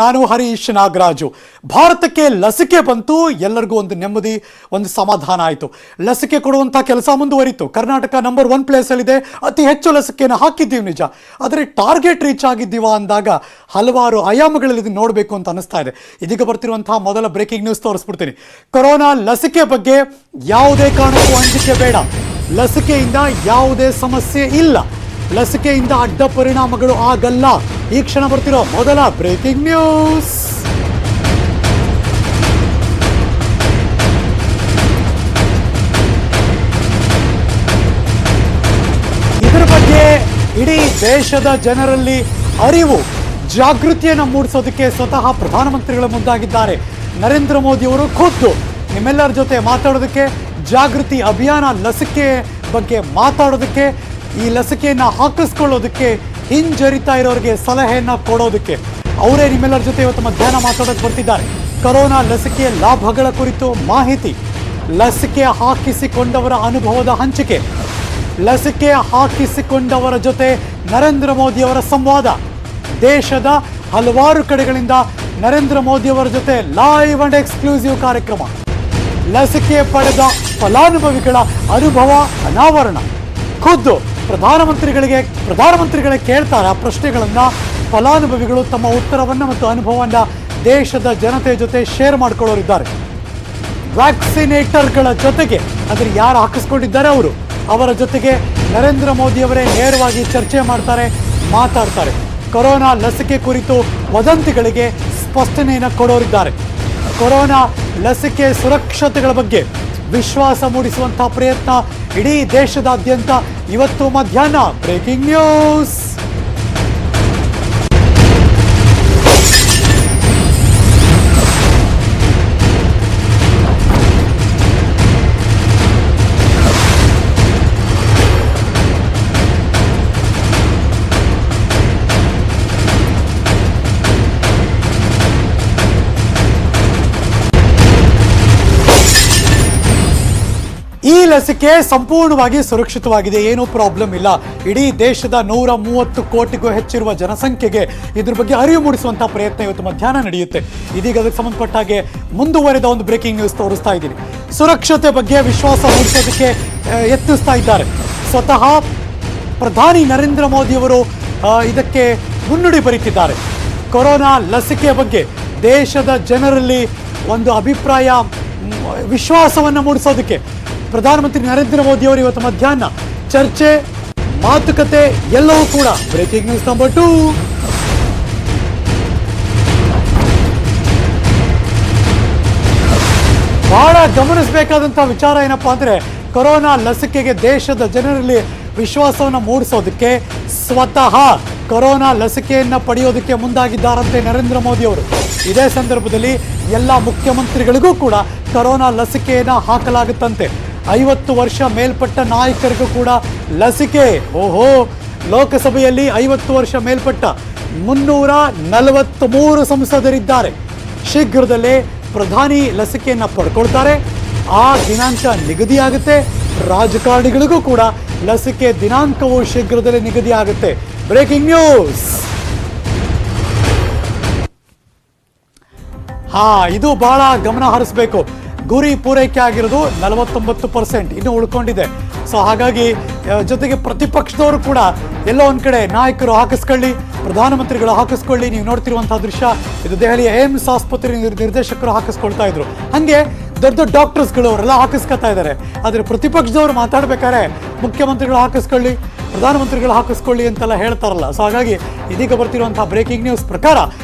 ನಾನು ಹರೀಶ್ ನಾಗರಾಜು. ಭಾರತಕ್ಕೆ ಲಸಿಕೆ ಬಂತು, ಎಲ್ಲರಿಗೂ ಒಂದು ನೆಮ್ಮದಿ, ಒಂದು ಸಮಾಧಾನ ಆಯಿತು. ಲಸಿಕೆ ಕೊಡುವಂಥ ಕೆಲಸ ಮುಂದುವರಿತು. ಕರ್ನಾಟಕ ನಂಬರ್ 1 ಪ್ಲೇಸಲ್ಲಿದೆ. ಅತಿ ಹೆಚ್ಚು ಲಸಿಕೆಯನ್ನು ಹಾಕಿದ್ದೀವಿ ನಿಜ, ಆದರೆ ಟಾರ್ಗೆಟ್ ರೀಚ್ ಆಗಿದ್ದೀವ ಅಂದಾಗ ಹಲವಾರು ಆಯಾಮಗಳಲ್ಲಿ ಇದನ್ನು ನೋಡಬೇಕು ಅಂತ ಅನಿಸ್ತಾ ಇದೆ. ಇದೀಗ ಬರ್ತಿರುವಂತಹ ಮೊದಲ ಬ್ರೇಕಿಂಗ್ ನ್ಯೂಸ್ ತೋರಿಸ್ಬಿಡ್ತೀನಿ. ಕೊರೋನಾ ಲಸಿಕೆ ಬಗ್ಗೆ ಯಾವುದೇ ಕಾರಣಕ್ಕೂ ಅಂಜಿಕೆ ಬೇಡ. ಲಸಿಕೆಯಿಂದ ಯಾವುದೇ ಸಮಸ್ಯೆ ಇಲ್ಲ, ಲಸಿಕೆಯಿಂದ ಅಡ್ಡ ಪರಿಣಾಮಗಳು ಆಗಲ್ಲ. ಈ ಕ್ಷಣ ಬರ್ತಿರೋ ಮೊದಲ ಬ್ರೇಕಿಂಗ್ ನ್ಯೂಸ್. ಇದರ ಬಗ್ಗೆ ಇಡೀ ದೇಶದ ಜನರಲ್ಲಿ ಅರಿವು, ಜಾಗೃತಿಯನ್ನು ಮೂಡಿಸೋದಕ್ಕೆ ಸ್ವತಃ ಪ್ರಧಾನಮಂತ್ರಿಗಳು ಮುಂದಾಗಿದ್ದಾರೆ. ನರೇಂದ್ರ ಮೋದಿಯವರು ಖುದ್ದು ನಿಮ್ಮೆಲ್ಲರ ಜೊತೆ ಮಾತಾಡೋದಕ್ಕೆ, ಜಾಗೃತಿ ಅಭಿಯಾನ ಲಸಿಕೆ ಬಗ್ಗೆ ಮಾತಾಡೋದಕ್ಕೆ, ಈ ಲಸಿಕೆಯನ್ನು ಹಾಕಿಸ್ಕೊಳ್ಳೋದಕ್ಕೆ ಹಿಂಜರಿತಾ ಇರೋರಿಗೆ ಸಲಹೆಯನ್ನು ಕೊಡೋದಕ್ಕೆ ಅವರೇ ನಿಮ್ಮೆಲ್ಲರ ಜೊತೆ ಇವತ್ತು ಮಧ್ಯಾಹ್ನ ಮಾತಾಡೋಕೆ ಬರ್ತಿದ್ದಾರೆ. ಕೊರೋನಾ ಲಸಿಕೆಯ ಲಾಭಗಳ ಕುರಿತು ಮಾಹಿತಿ, ಲಸಿಕೆ ಹಾಕಿಸಿಕೊಂಡವರ ಅನುಭವದ ಹಂಚಿಕೆ, ಲಸಿಕೆ ಹಾಕಿಸಿಕೊಂಡವರ ಜೊತೆ ನರೇಂದ್ರ ಮೋದಿಯವರ ಸಂವಾದ, ದೇಶದ ಹಲವಾರು ಕಡೆಗಳಿಂದ ನರೇಂದ್ರ ಮೋದಿಯವರ ಜೊತೆ ಲೈವ್ ಅಂಡ್ ಎಕ್ಸ್ಕ್ಲೂಸಿವ್ ಕಾರ್ಯಕ್ರಮ, ಲಸಿಕೆ ಪಡೆದ ಫಲಾನುಭವಿಗಳ ಅನುಭವ ಅನಾವರಣ, ಖುದ್ದು ಪ್ರಧಾನಮಂತ್ರಿಗಳೇ ಕೇಳ್ತಾರೆ ಆ ಪ್ರಶ್ನೆಗಳನ್ನು. ಫಲಾನುಭವಿಗಳು ತಮ್ಮ ಉತ್ತರವನ್ನು ಮತ್ತು ಅನುಭವವನ್ನು ದೇಶದ ಜನತೆ ಜೊತೆ ಶೇರ್ ಮಾಡ್ಕೊಳ್ಳೋರಿದ್ದಾರೆ. ವ್ಯಾಕ್ಸಿನೇಟರ್ಗಳ ಜೊತೆಗೆ, ಅಂದರೆ ಯಾರು ಹಾಕಿಸ್ಕೊಂಡಿದ್ದಾರೆ ಅವರ ಜೊತೆಗೆ ನರೇಂದ್ರ ಮೋದಿಯವರೇ ನೇರವಾಗಿ ಚರ್ಚೆ ಮಾಡ್ತಾರೆ, ಮಾತಾಡ್ತಾರೆ. ಕೊರೋನಾ ಲಸಿಕೆ ಕುರಿತು ವದಂತಿಗಳಿಗೆ ಸ್ಪಷ್ಟನೆಯನ್ನು ಕೊಡೋರಿದ್ದಾರೆ. ಕೊರೋನಾ ಲಸಿಕೆ ಸುರಕ್ಷತೆಗಳ ಬಗ್ಗೆ ವಿಶ್ವಾಸ ಮೂಡಿಸುವಂತಹ ಪ್ರಯತ್ನ ಇಡೀ ದೇಶದಾದ್ಯಂತ ಇವತ್ತು ಮಧ್ಯಾಹ್ನ. Breaking news. ಈ ಲಸಿಕೆ ಸಂಪೂರ್ಣವಾಗಿ ಸುರಕ್ಷಿತವಾಗಿದೆ, ಏನೂ ಪ್ರಾಬ್ಲಮ್ ಇಲ್ಲ. ಇಡೀ ದೇಶದ 130 ಕೋಟಿಗೂ ಹೆಚ್ಚಿರುವ ಜನಸಂಖ್ಯೆಗೆ ಇದ್ರ ಬಗ್ಗೆ ಅರಿವು ಮೂಡಿಸುವಂಥ ಪ್ರಯತ್ನ ಇವತ್ತು ಮಧ್ಯಾಹ್ನ ನಡೆಯುತ್ತೆ. ಇದೀಗ ಅದಕ್ಕೆ ಸಂಬಂಧಪಟ್ಟ ಹಾಗೆ ಮುಂದುವರೆದ ಒಂದು ಬ್ರೇಕಿಂಗ್ ನ್ಯೂಸ್ ತೋರಿಸ್ತಾ ಇದ್ದೀನಿ. ಸುರಕ್ಷತೆ ಬಗ್ಗೆ ವಿಶ್ವಾಸ ಮೂಡಿಸೋದಕ್ಕೆ ಯತ್ನಿಸ್ತಾ ಇದ್ದಾರೆ. ಸ್ವತಃ ಪ್ರಧಾನಿ ನರೇಂದ್ರ ಮೋದಿಯವರು ಇದಕ್ಕೆ ಮುನ್ನುಡಿ ಬರೀತಿದ್ದಾರೆ. ಕೊರೋನಾ ಲಸಿಕೆಯ ಬಗ್ಗೆ ದೇಶದ ಜನರಲ್ಲಿ ಒಂದು ಅಭಿಪ್ರಾಯ, ವಿಶ್ವಾಸವನ್ನು ಮೂಡಿಸೋದಕ್ಕೆ ಪ್ರಧಾನಮಂತ್ರಿ ನರೇಂದ್ರ ಮೋದಿಯವರು ಇವತ್ತು ಮಧ್ಯಾಹ್ನ ಚರ್ಚೆ, ಮಾತುಕತೆ ಎಲ್ಲವೂ ಕೂಡ. Breaking news number 2. ಬಹಳ ಗಮನಿಸಬೇಕಾದಂಥ ವಿಚಾರ ಏನಪ್ಪಾ ಅಂದರೆ, ಕೊರೋನಾ ಲಸಿಕೆಗೆ ದೇಶದ ಜನರಲ್ಲಿ ವಿಶ್ವಾಸವನ್ನು ಮೂಡಿಸೋದಕ್ಕೆ ಸ್ವತಃ ಕೊರೋನಾ ಲಸಿಕೆಯನ್ನು ಪಡೆಯೋದಕ್ಕೆ ಮುಂದಾಗಿದ್ದಾರಂತೆ ನರೇಂದ್ರ ಮೋದಿಯವರು. ಇದೇ ಸಂದರ್ಭದಲ್ಲಿ ಎಲ್ಲ ಮುಖ್ಯಮಂತ್ರಿಗಳಿಗೂ ಕೂಡ ಕೊರೋನಾ ಲಸಿಕೆಯನ್ನು ಹಾಕಲಾಗುತ್ತಂತೆ. 50 ವರ್ಷ ಮೇಲ್ಪಟ್ಟ ನಾಯಕರಿಗೂ ಕೂಡ ಲಸಿಕೆ. ಲೋಕಸಭೆಯಲ್ಲಿ 50 ವರ್ಷ ಮೇಲ್ಪಟ್ಟ 343 ಸಂಸದರಿದ್ದಾರೆ. ಶೀಘ್ರದಲ್ಲೇ ಪ್ರಧಾನಿ ಲಸಿಕೆಯನ್ನು ಪಡ್ಕೊಳ್ತಾರೆ. ಆ ದಿನಾಂಕ ನಿಗದಿಯಾಗುತ್ತೆ. ರಾಜಕಾರಣಿಗಳಿಗೂ ಕೂಡ ಲಸಿಕೆ ದಿನಾಂಕವು ಶೀಘ್ರದಲ್ಲೇ ನಿಗದಿ ಆಗುತ್ತೆ. Breaking news. ಇದು ಬಹಳ ಗಮನ ಹರಿಸಬೇಕು. ಗುರಿ ಪೂರೈಕೆ ಆಗಿರೋದು 49%, ಇನ್ನೂ ಉಳ್ಕೊಂಡಿದೆ. ಸೊ ಹಾಗಾಗಿ ಜೊತೆಗೆ ಪ್ರತಿಪಕ್ಷದವರು ಕೂಡ ಎಲ್ಲೋ ಒಂದು ಕಡೆ ನಾಯಕರು ಹಾಕಿಸ್ಕೊಳ್ಳಿ, ಪ್ರಧಾನಮಂತ್ರಿಗಳು ಹಾಕಿಸ್ಕೊಳ್ಳಿ. ನೀವು ನೋಡ್ತಿರುವಂತಹ ದೃಶ್ಯ, ಇದು ದೆಹಲಿಯ ಏಮ್ಸ್ ಆಸ್ಪತ್ರೆ ನಿರ್ದೇಶಕರು ಹಾಕಿಸ್ಕೊಳ್ತಾ ಇದ್ರು. ಹಾಗೆ ದೊಡ್ಡ ದೊಡ್ಡ ಡಾಕ್ಟರ್ಸ್ಗಳು ಅವರೆಲ್ಲ ಹಾಕಿಸ್ಕೊತಾ ಇದ್ದಾರೆ. ಆದರೆ ಪ್ರತಿಪಕ್ಷದವರು ಮಾತಾಡ್ಬೇಕಾದ್ರೆ ಮುಖ್ಯಮಂತ್ರಿಗಳು ಹಾಕಿಸ್ಕೊಳ್ಳಿ, ಪ್ರಧಾನಮಂತ್ರಿಗಳು ಹಾಕಿಸ್ಕೊಳ್ಳಿ ಅಂತೆಲ್ಲ ಹೇಳ್ತಾರಲ್ಲ. ಸೊ ಹಾಗಾಗಿ ಇದೀಗ ಬರ್ತಿರುವಂತಹ ಬ್ರೇಕಿಂಗ್ ನ್ಯೂಸ್ ಪ್ರಕಾರ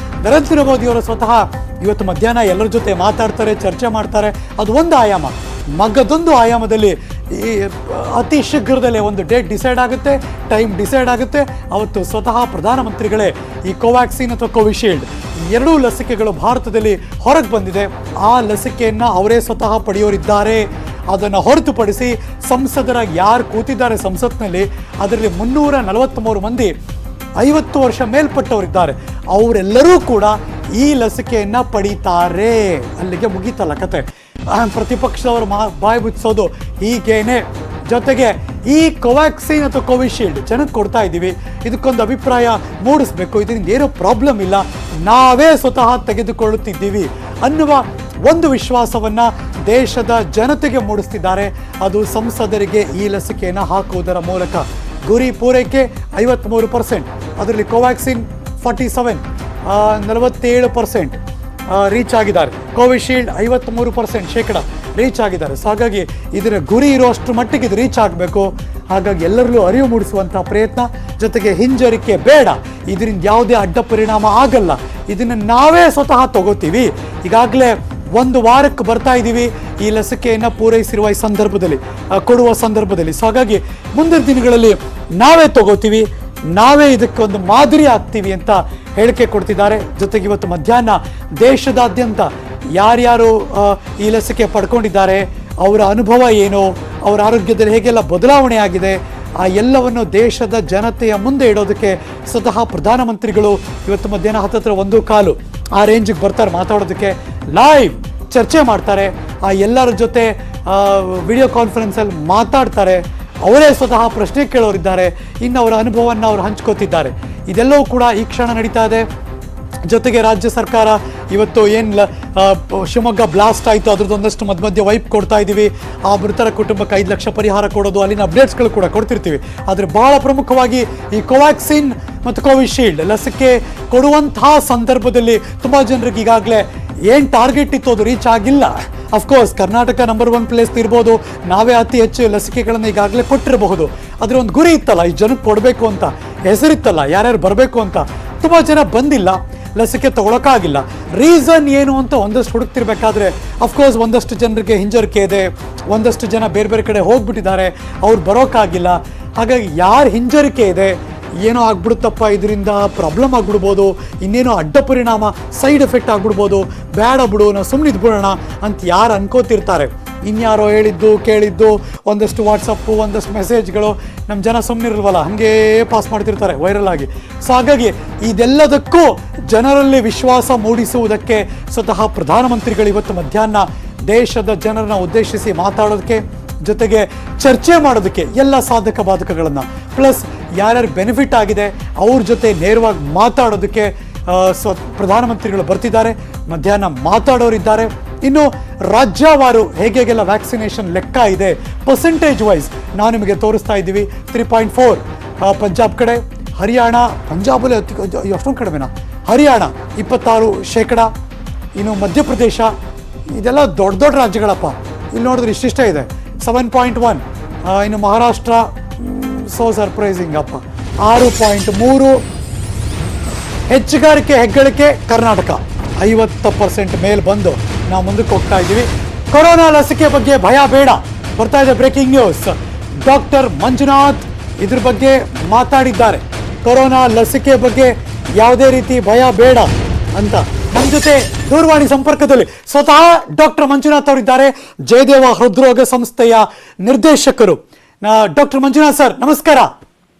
ನರೇಂದ್ರ ಮೋದಿಯವರು ಸ್ವತಃ ಇವತ್ತು ಮಧ್ಯಾಹ್ನ ಎಲ್ಲರ ಜೊತೆ ಮಾತಾಡ್ತಾರೆ, ಚರ್ಚೆ ಮಾಡ್ತಾರೆ. ಅದು ಒಂದು ಆಯಾಮ. ಮಗದೊಂದು ಆಯಾಮದಲ್ಲಿ ಈ ಅತಿ ಶೀಘ್ರದಲ್ಲೇ ಒಂದು ಡೇಟ್ ಡಿಸೈಡ್ ಆಗುತ್ತೆ, ಟೈಮ್ ಡಿಸೈಡ್ ಆಗುತ್ತೆ. ಅವತ್ತು ಸ್ವತಃ ಪ್ರಧಾನಮಂತ್ರಿಗಳೇ ಈ ಕೋವ್ಯಾಕ್ಸಿನ್ ಅಥವಾ ಕೋವಿಶೀಲ್ಡ್ ಎರಡೂ ಲಸಿಕೆಗಳು ಭಾರತದಲ್ಲಿ ಹೊರಗೆ ಬಂದಿದೆ, ಆ ಲಸಿಕೆಯನ್ನು ಅವರೇ ಸ್ವತಃ ಪಡೆಯೋರಿದ್ದಾರೆ. ಅದನ್ನು ಹೊರತುಪಡಿಸಿ ಸಂಸದರ ಯಾರು ಕೂತಿದ್ದಾರೆ ಸಂಸತ್ನಲ್ಲಿ, ಅದರಲ್ಲಿ 343 ಮಂದಿ 50 ವರ್ಷ ಮೇಲ್ಪಟ್ಟವರಿದ್ದಾರೆ. ಅವರೆಲ್ಲರೂ ಕೂಡ ಈ ಲಸಿಕೆಯನ್ನು ಪಡೀತಾರೆ. ಅಲ್ಲಿಗೆ ಮುಗೀತಲ್ಲ ಕತೆ. ಪ್ರತಿಪಕ್ಷದವರು ಬಾಯಿ ಮುಚ್ಚಿಸೋದು ಹೀಗೇನೆ. ಜೊತೆಗೆ ಈ ಕೋವ್ಯಾಕ್ಸಿನ್ ಅಥವಾ ಕೋವಿಶೀಲ್ಡ್ ಜನಕ್ಕೆ ಕೊಡ್ತಾ ಇದ್ದೀವಿ, ಇದಕ್ಕೊಂದು ಅಭಿಪ್ರಾಯ ಮೂಡಿಸ್ಬೇಕು, ಇದರಿಂದ ಏನೋ ಪ್ರಾಬ್ಲಮ್ ಇಲ್ಲ, ನಾವೇ ಸ್ವತಃ ತೆಗೆದುಕೊಳ್ಳುತ್ತಿದ್ದೀವಿ ಅನ್ನುವ ಒಂದು ವಿಶ್ವಾಸವನ್ನ ದೇಶದ ಜನತೆಗೆ ಮೂಡಿಸ್ತಿದ್ದಾರೆ. ಅದು ಸಂಸದರಿಗೆ ಈ ಲಸಿಕೆಯನ್ನು ಹಾಕುವುದರ ಮೂಲಕ. ಗುರಿ ಪೂರೈಕೆ 53%, ಅದರಲ್ಲಿ ಕೋವ್ಯಾಕ್ಸಿನ್ 47, 47% ರೀಚ್ ಆಗಿದ್ದಾರೆ. ಕೋವಿಶೀಲ್ಡ್ 53% ಶೇಕಡ ರೀಚ್ ಆಗಿದ್ದಾರೆ. ಸೊ ಹಾಗಾಗಿ ಇದರ ಗುರಿ ಇರುವಷ್ಟು ಮಟ್ಟಿಗೆ ಇದು ರೀಚ್ ಆಗಬೇಕು. ಹಾಗಾಗಿ ಎಲ್ಲರಲ್ಲೂ ಅರಿವು ಮೂಡಿಸುವಂಥ ಪ್ರಯತ್ನ, ಜೊತೆಗೆ ಹಿಂಜರಿಕೆ ಬೇಡ, ಇದರಿಂದ ಯಾವುದೇ ಅಡ್ಡ ಪರಿಣಾಮ ಆಗಲ್ಲ, ಇದನ್ನು ನಾವೇ ಸ್ವತಃ ತಗೋತೀವಿ. ಈಗಾಗಲೇ 1 ವಾರಕ್ಕೆ ಬರ್ತಾ ಇದ್ದೀವಿ ಈ ಲಸಿಕೆಯನ್ನು ಪೂರೈಸಿರುವ ಈ ಸಂದರ್ಭದಲ್ಲಿ, ಕೊಡುವ ಸಂದರ್ಭದಲ್ಲಿ. ಸೊ ಹಾಗಾಗಿ ಮುಂದಿನ ದಿನಗಳಲ್ಲಿ ನಾವೇ ತಗೋತೀವಿ, ನಾವೇ ಇದಕ್ಕೆ ಒಂದು ಮಾದರಿ ಆಗ್ತೀವಿ ಅಂತ ಹೇಳಿಕೆ ಕೊಡ್ತಿದ್ದಾರೆ. ಜೊತೆಗೆ ಇವತ್ತು ಮಧ್ಯಾಹ್ನ ದೇಶದಾದ್ಯಂತ ಯಾರ್ಯಾರು ಈ ಲಸಿಕೆ ಪಡ್ಕೊಂಡಿದ್ದಾರೆ, ಅವರ ಅನುಭವ ಏನು, ಅವರ ಆರೋಗ್ಯದಲ್ಲಿ ಹೇಗೆಲ್ಲ ಬದಲಾವಣೆ ಆಗಿದೆ, ಆ ಎಲ್ಲವನ್ನು ದೇಶದ ಜನತೆಯ ಮುಂದೆ ಇಡೋದಕ್ಕೆ ಸ್ವತಃ ಪ್ರಧಾನಮಂತ್ರಿಗಳು ಇವತ್ತು ಮಧ್ಯಾಹ್ನ 1:15 ಆ ರೇಂಜಿಗೆ ಬರ್ತಾರೆ ಮಾತಾಡೋದಕ್ಕೆ. ಲೈವ್ ಚರ್ಚೆ ಮಾಡ್ತಾರೆ, ಆ ಎಲ್ಲರ ಜೊತೆ ವಿಡಿಯೋ ಕಾನ್ಫರೆನ್ಸಲ್ಲಿ ಮಾತಾಡ್ತಾರೆ, ಅವರೇ ಸ್ವತಃ ಪ್ರಶ್ನೆ ಕೇಳೋರಿದ್ದಾರೆ, ಇನ್ನು ಅವರ ಅನುಭವವನ್ನು ಅವರು ಹಂಚ್ಕೋತಿದ್ದಾರೆ. ಇದೆಲ್ಲವೂ ಕೂಡ ಈ ಕ್ಷಣ ನಡೀತಾ ಇದೆ. ಜೊತೆಗೆ ರಾಜ್ಯ ಸರ್ಕಾರ ಇವತ್ತು ಏನು ಶಿವಮೊಗ್ಗ ಬ್ಲಾಸ್ಟ್ ಆಯಿತು, ಅದ್ರದ್ದು ಒಂದಷ್ಟು ಮಧ್ಯೆ ವೈಪ್ ಕೊಡ್ತಾ ಇದ್ದೀವಿ. ಆ ಮೃತರ ಕುಟುಂಬಕ್ಕೆ 5 ಲಕ್ಷ ಪರಿಹಾರ ಕೊಡೋದು, ಅಲ್ಲಿನ ಅಪ್ಡೇಟ್ಸ್ಗಳು ಕೂಡ ಕೊಡ್ತಿರ್ತೀವಿ. ಆದರೆ ಬಹಳ ಪ್ರಮುಖವಾಗಿ ಈ ಕೋವ್ಯಾಕ್ಸಿನ್ ಮತ್ತು ಕೋವಿಶೀಲ್ಡ್ ಲಸಿಕೆ ಕೊಡುವಂತಹ ಸಂದರ್ಭದಲ್ಲಿ ತುಂಬ ಜನರಿಗೆ ಈಗಾಗಲೇ ಏನು ಟಾರ್ಗೆಟ್ ಇತ್ತು ಅದು ರೀಚ್ ಆಗಿಲ್ಲ. ಅಫ್ಕೋರ್ಸ್ ಕರ್ನಾಟಕ ನಂಬರ್ 1 ಪ್ಲೇಸ್ ಇರ್ಬೋದು, ನಾವೇ ಅತಿ ಹೆಚ್ಚು ಲಸಿಕೆಗಳನ್ನು ಈಗಾಗಲೇ ಕೊಟ್ಟಿರಬಹುದು. ಅದರ ಒಂದು ಗುರಿ ಇತ್ತಲ್ಲ, ಈ ಜನಕ್ಕೆ ಕೊಡಬೇಕು ಅಂತ ಹೆಸರಿತ್ತಲ್ಲ, ಯಾರ್ಯಾರು ಬರಬೇಕು ಅಂತ. ತುಂಬ ಜನ ಬಂದಿಲ್ಲ, ಲಸಿಕೆ ತಗೊಳಕ್ಕಾಗಿಲ್ಲ. ರೀಸನ್ ಏನು ಅಂತ ಒಂದಷ್ಟು ಹುಡುಕ್ತಿರ್ಬೇಕಾದ್ರೆ ಅಫ್ಕೋರ್ಸ್ ಒಂದಷ್ಟು ಜನರಿಗೆ ಹಿಂಜರಿಕೆ ಇದೆ, ಒಂದಷ್ಟು ಜನ ಬೇರೆ ಬೇರೆ ಕಡೆ ಹೋಗ್ಬಿಟ್ಟಿದ್ದಾರೆ, ಅವ್ರು ಬರೋಕ್ಕಾಗಿಲ್ಲ. ಹಾಗಾಗಿ ಯಾರು ಹಿಂಜರಿಕೆ ಇದೆ, ಏನೋ ಆಗ್ಬಿಡುತ್ತಪ್ಪ, ಇದರಿಂದ ಪ್ರಾಬ್ಲಮ್ ಆಗ್ಬಿಡ್ಬೋದು, ಇನ್ನೇನೋ ಅಡ್ಡ ಪರಿಣಾಮ ಸೈಡ್ ಎಫೆಕ್ಟ್ ಆಗ್ಬಿಡ್ಬೋದು, ಬೇಡ ಬಿಡು ನಾವು ಸುಮ್ಮನೆ ಇದ್ಬಿಡೋಣ ಅಂತ ಯಾರು ಅನ್ಕೋತಿರ್ತಾರೆ, ಇನ್ಯಾರೋ ಹೇಳಿದ್ದು ಕೇಳಿದ್ದು ಒಂದಷ್ಟು ವಾಟ್ಸಪ್ಪು ಒಂದಷ್ಟು ಮೆಸೇಜ್ಗಳು, ನಮ್ಮ ಜನ ಸುಮ್ಮನಿರಲ್ವಲ್ಲ ಹಾಗೇ ಪಾಸ್ ಮಾಡ್ತಿರ್ತಾರೆ ವೈರಲ್ ಆಗಿ. ಸೊ ಹಾಗಾಗಿ ಇದೆಲ್ಲದಕ್ಕೂ ಜನರಲ್ಲಿ ವಿಶ್ವಾಸ ಮೂಡಿಸುವುದಕ್ಕೆ ಸ್ವತಃ ಪ್ರಧಾನಮಂತ್ರಿಗಳು ಇವತ್ತು ಮಧ್ಯಾಹ್ನ ದೇಶದ ಜನರನ್ನ ಉದ್ದೇಶಿಸಿ ಮಾತಾಡೋದಕ್ಕೆ, ಜೊತೆಗೆ ಚರ್ಚೆ ಮಾಡೋದಕ್ಕೆ ಎಲ್ಲ ಸಾಧಕ ಬಾಧಕಗಳನ್ನು, ಪ್ಲಸ್ ಯಾರ್ಯಾರು ಬೆನಿಫಿಟ್ ಆಗಿದೆ ಅವ್ರ ಜೊತೆ ನೇರವಾಗಿ ಮಾತಾಡೋದಕ್ಕೆ ಪ್ರಧಾನಮಂತ್ರಿಗಳು ಬರ್ತಿದ್ದಾರೆ. ಮಧ್ಯಾಹ್ನ ಮಾತಾಡೋರಿದ್ದಾರೆ. ಇನ್ನು ರಾಜ್ಯವಾರು ಹೇಗೆಲ್ಲ ವ್ಯಾಕ್ಸಿನೇಷನ್ ಲೆಕ್ಕ ಇದೆ ಪರ್ಸೆಂಟೇಜ್ ವೈಸ್ ನಾವು ನಿಮಗೆ ತೋರಿಸ್ತಾ ಇದ್ದೀವಿ. 3.4 ಪಂಜಾಬ್ ಕಡೆ, ಹರಿಯಾಣ, ಪಂಜಾಬಲ್ಲಿ ಅಷ್ಟೊಂದು ಕಡಿಮೆನಾ, ಹರಿಯಾಣ 26%, ಇನ್ನು ಮಧ್ಯಪ್ರದೇಶ, ಇದೆಲ್ಲ ದೊಡ್ಡ ದೊಡ್ಡ ರಾಜ್ಯಗಳಪ್ಪ. ಇಲ್ಲಿ ನೋಡಿದ್ರೆ ಇಷ್ಟಿಷ್ಟೇ ಇದೆ 7.1. ಇನ್ನು ಮಹಾರಾಷ್ಟ್ರ ಸೋ ಸರ್ಪ್ರೈಸಿಂಗ್ ಅಪ್ಪ 6.3. ಹೆಚ್ಚುಗಾರಿಕೆ ಹೆಗ್ಗಳಿಕೆ ಕರ್ನಾಟಕ 50% ಮೇಲೆ ಬಂದು ನಾವು ಮುಂದಕ್ಕೆ ಹೋಗ್ತಾ ಇದ್ದೀವಿ. ಕೊರೋನಾ ಲಸಿಕೆ ಬಗ್ಗೆ ಭಯ ಬೇಡ, ಬರ್ತಾ ಇದೆ ಬ್ರೇಕಿಂಗ್ ನ್ಯೂಸ್. ಡಾಕ್ಟರ್ ಮಂಜುನಾಥ್ ಇದ್ರ ಬಗ್ಗೆ ಮಾತಾಡಿದ್ದಾರೆ. ಕೊರೋನಾ ಲಸಿಕೆ ಬಗ್ಗೆ ಯಾವುದೇ ರೀತಿ ಭಯ ಬೇಡ ಅಂತ. ನಮ್ಮ ಜೊತೆ ದೂರವಾಣಿ ಸಂಪರ್ಕದಲ್ಲಿ ಸ್ವತಃ ಡಾಕ್ಟರ್ ಮಂಜುನಾಥ್ ಅವರಿದ್ದಾರೆ, ಜಯದೇವ ಹೃದ್ರೋಗ ಸಂಸ್ಥೆಯ ನಿರ್ದೇಶಕರು. ಡಾಕ್ಟರ್ ಮಂಜುನಾಥ್ ಸರ್ ನಮಸ್ಕಾರ.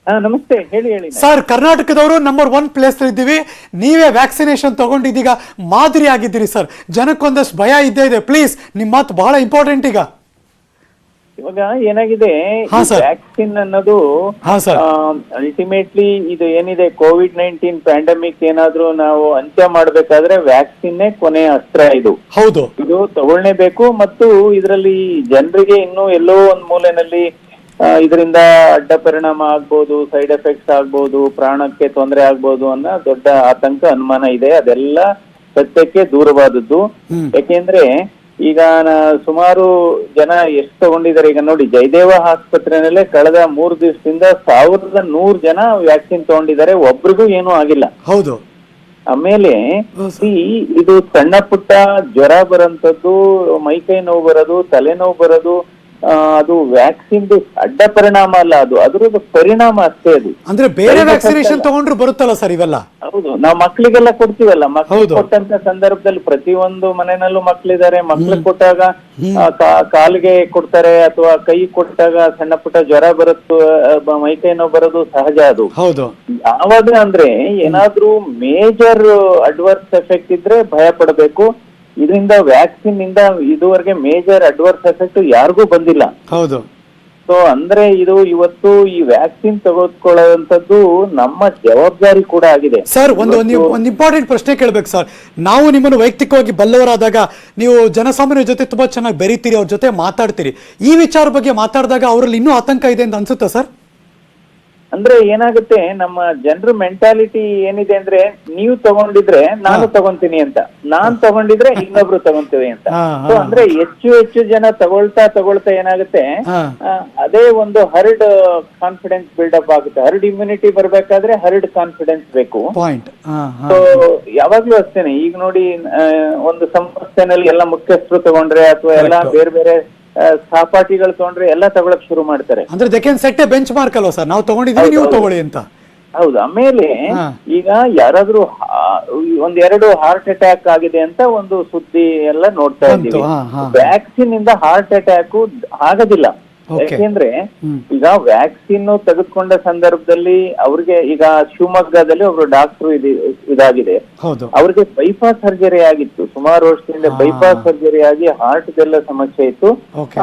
ನಮಸ್ತೆ, ಹೇಳಿ ಹೇಳಿ ಸರ್. ಕರ್ನಾಟಕದವರು ನಂಬರ್ 1 ಪ್ಲೇಸ್ ಇದ್ದೀವಿ, ನೀವೇ ವ್ಯಾಕ್ಸಿನೇಷನ್ ತಗೊಂಡಿದ್ದೀಗ ಮಾದರಿ ಆಗಿದ್ದೀರಿ ಸರ್. ಜನಕ್ಕೊಂದಷ್ಟು ಭಯ ಇದ್ದೇ ಇದೆ, ಪ್ಲೀಸ್ ನಿಮ್ಮ ಮಾತು ಬಹಳ ಇಂಪಾರ್ಟೆಂಟ್. ಇವಾಗ ಏನಾಗಿದೆ, ವ್ಯಾಕ್ಸಿನ್ ಅನ್ನೋದು ಅಲ್ಟಿಮೇಟ್ಲಿ ಇದು ಏನಿದೆ ಕೋವಿಡ್-19 ಪ್ಯಾಂಡಮಿಕ್ ಏನಾದ್ರೂ ನಾವು ಅಂತ್ಯ ಮಾಡ್ಬೇಕಾದ್ರೆ ವ್ಯಾಕ್ಸಿನ್ನೇ ಕೊನೆಯ ಅಸ್ತ್ರ. ಇದು ಹೌದು, ಇದು ತಗೊಳ್ಳೇಬೇಕು. ಮತ್ತು ಇದರಲ್ಲಿ ಜನರಿಗೆ ಇನ್ನೂ ಎಲ್ಲೋ ಒಂದ್ ಮೂಲೆನಲ್ಲಿ ಇದರಿಂದ ಅಡ್ಡ ಪರಿಣಾಮ ಆಗ್ಬೋದು, ಸೈಡ್ ಎಫೆಕ್ಟ್ಸ್ ಆಗ್ಬೋದು, ಪ್ರಾಣಕ್ಕೆ ತೊಂದರೆ ಆಗ್ಬೋದು ಅನ್ನೋ ದೊಡ್ಡ ಆತಂಕ, ಅನುಮಾನ ಇದೆ. ಅದೆಲ್ಲ ಸತ್ಯಕ್ಕೆ ದೂರವಾದದ್ದು. ಯಾಕೆಂದ್ರೆ ಈಗ ಸುಮಾರು ಜನ ಎಷ್ಟು ತಗೊಂಡಿದ್ದಾರೆ ಈಗ ನೋಡಿ, ಜಯದೇವ ಆಸ್ಪತ್ರೆನಲ್ಲೇ ಕಳೆದ 3 ದಿವಸದಿಂದ 1100 ಜನ ವ್ಯಾಕ್ಸಿನ್ ತಗೊಂಡಿದ್ದಾರೆ, ಒಬ್ರಿಗೂ ಏನೂ ಆಗಿಲ್ಲ. ಹೌದು. ಆಮೇಲೆ ಇದು ಸಣ್ಣ ಪುಟ್ಟ ಜ್ವರ ಬರೋಂಥದ್ದು, ಮೈಕೈ ನೋವು ಬರೋದು, ತಲೆನೋವು ಬರೋದು, ಅದು ವ್ಯಾಕ್ಸಿನ್ ಅಡ್ಡ ಪರಿಣಾಮ ಅಲ್ಲ, ಅದು ಅದರದ್ದು ಪರಿಣಾಮ ಅಷ್ಟೇ. ಅದು ಅಂದ್ರೆ ಬೇರೆ ವ್ಯಾಕ್ಸಿನೇಷನ್ ತಗೊಂಡ್ರು ಬರುತ್ತಲ್ಲ ಸರ್ ಇವೆಲ್ಲ? ಹೌದು, ನಾವು ಮಕ್ಳಿಗೆಲ್ಲ ಕೊಡ್ತೀವಲ್ಲ, ಮಕ್ಳಿಗೆ ಕೊಟ್ಟಂತ ಸಂದರ್ಭದಲ್ಲಿ ಪ್ರತಿಯೊಂದು ಮನೆಯಲ್ಲೂ ಮಕ್ಳಿದ್ದಾರೆ, ಮಕ್ಳಿಗೆ ಕೊಟ್ಟಾಗ ಕಾಲಿಗೆ ಕೊಡ್ತಾರೆ ಅಥವಾ ಕೈ ಕೊಟ್ಟಾಗ ಸಣ್ಣ ಪುಟ್ಟ ಜ್ವರ ಬರುತ್ತೋ, ಮೈಕೈ ನೋವು ಬರೋದು ಸಹಜ. ಅದು ಹೌದು. ಯಾವಾಗ ಅಂದ್ರೆ ಏನಾದ್ರೂ ಮೇಜರ್ ಅಡ್ವರ್ಸ್ ಎಫೆಕ್ಟ್ ಇದ್ರೆ ಭಯ ಪಡಬೇಕು. ಇದರಿಂದ ವ್ಯಾಕ್ಸಿನ್ ಇಂದ ಇದುವರೆಗೆ ಮೇಜರ್ ಅಡ್ವರ್ಸ್ ಎಫೆಕ್ಟ್ ಯಾರಿಗೂ ಬಂದಿಲ್ಲ. ಹೌದು. ಸೊ ಅಂದ್ರೆ ಇದು ಇವತ್ತು ಈ ವ್ಯಾಕ್ಸಿನ್ ತೆಗೆದುಕೊಳ್ಳುವಂತದ್ದು ನಮ್ಮ ಜವಾಬ್ದಾರಿ ಕೂಡ ಆಗಿದೆ. ಸರ್ ಒಂದು ಇಂಪಾರ್ಟೆಂಟ್ ಪ್ರಶ್ನೆ ಕೇಳ್ಬೇಕು ಸರ್. ನಾವು ನಿಮ್ಮನ್ನು ವೈಯಕ್ತಿಕವಾಗಿ ಬಲ್ಲವರಾದಾಗ ನೀವು ಜನಸಾಮಾನ್ಯರ ಜೊತೆ ತುಂಬಾ ಚೆನ್ನಾಗಿ ಬೆರೀತೀರಿ, ಅವ್ರ ಜೊತೆ ಮಾತಾಡ್ತೀರಿ. ಈ ವಿಚಾರ ಬಗ್ಗೆ ಮಾತಾಡಿದಾಗ ಅವರಲ್ಲಿ ಇನ್ನೂ ಆತಂಕ ಇದೆ ಅಂತ ಅನ್ಸುತ್ತಾ ಸರ್? ಅಂದ್ರೆ ಏನಾಗುತ್ತೆ, ನಮ್ಮ ಜನರ ಮೆಂಟಾಲಿಟಿ ಏನಿದೆ ಅಂದ್ರೆ, ನೀವು ತಗೊಂಡಿದ್ರೆ ನಾನು ತಗೊಂತೀನಿ ಅಂತ, ನಾನ್ ತಗೊಂಡಿದ್ರೆ ಇನ್ನೊಬ್ರು ತಗೊಂತೀವಿ ಅಂತ. ಸೊ ಅಂದ್ರೆ ಹೆಚ್ಚು ಜನ ತಗೊಳ್ತಾ ಏನಾಗುತ್ತೆ, ಅದೇ ಒಂದು ಹರ್ಡ್ ಕಾನ್ಫಿಡೆನ್ಸ್ ಬಿಲ್ಡಪ್ ಆಗುತ್ತೆ. ಹರ್ಡ್ ಇಮ್ಯುನಿಟಿ ಬರ್ಬೇಕಾದ್ರೆ ಹರ್ಡ್ ಕಾನ್ಫಿಡೆನ್ಸ್ ಬೇಕು. ಸೊ ಯಾವಾಗ್ಲೂ ಅಷ್ಟೇನೆ. ಈಗ ನೋಡಿ, ಒಂದು ಸಂಸ್ಥೆನಲ್ಲಿ ಎಲ್ಲ ಮುಖ್ಯಸ್ಥರು ತಗೊಂಡ್ರೆ ಅಥವಾ ಎಲ್ಲ ಬೇರೆ ಬೇರೆ ಸಹಪಾಠಿಗಳು ತಗೊಂಡ್ರೆ ಎಲ್ಲ ತಗೊಳಕ್ ಶುರು ಮಾಡ್ತಾರೆ. ಅಂದ್ರೆ they can set A bench mark ಅಲ್ವಾ ಸರ್, ನಾವು ತಗೊಂಡಿದ್ದೀವಿ ನೀವು ತಗೊಳ್ಳಿ ಅಂತ. ಹೌದು. ಆಮೇಲೆ ಈಗ ಯಾರಾದ್ರೂ ಒಂದೆರಡು ಹಾರ್ಟ್ ಅಟ್ಯಾಕ್ ಆಗಿದೆ ಅಂತ ಒಂದು ಸುದ್ದಿ ಎಲ್ಲ ನೋಡ್ತಾ ಇದ್ದೀವಿ. ವ್ಯಾಕ್ಸಿನ್ ಇಂದ ಹಾರ್ಟ್ ಅಟ್ಯಾಕ್ ಆಗೋದಿಲ್ಲ. ಯಾಕೆಂದ್ರೆ ಈಗ ವ್ಯಾಕ್ಸಿನ್ ತೆಗೆದುಕೊಂಡ ಸಂದರ್ಭದಲ್ಲಿ ಅವ್ರಿಗೆ, ಈಗ ಶಿವಮೊಗ್ಗದಲ್ಲಿ ಒಬ್ರು ಡಾಕ್ಟರ್ ಇದಾಗಿದೆ, ಅವ್ರಿಗೆ ಬೈಪಾಸ್ ಸರ್ಜರಿ ಆಗಿತ್ತು. ಸುಮಾರು ವರ್ಷದಿಂದ ಬೈಪಾಸ್ ಸರ್ಜರಿ ಆಗಿ ಹಾರ್ಟ್ದೆಲ್ಲ ಸಮಸ್ಯೆ ಇತ್ತು.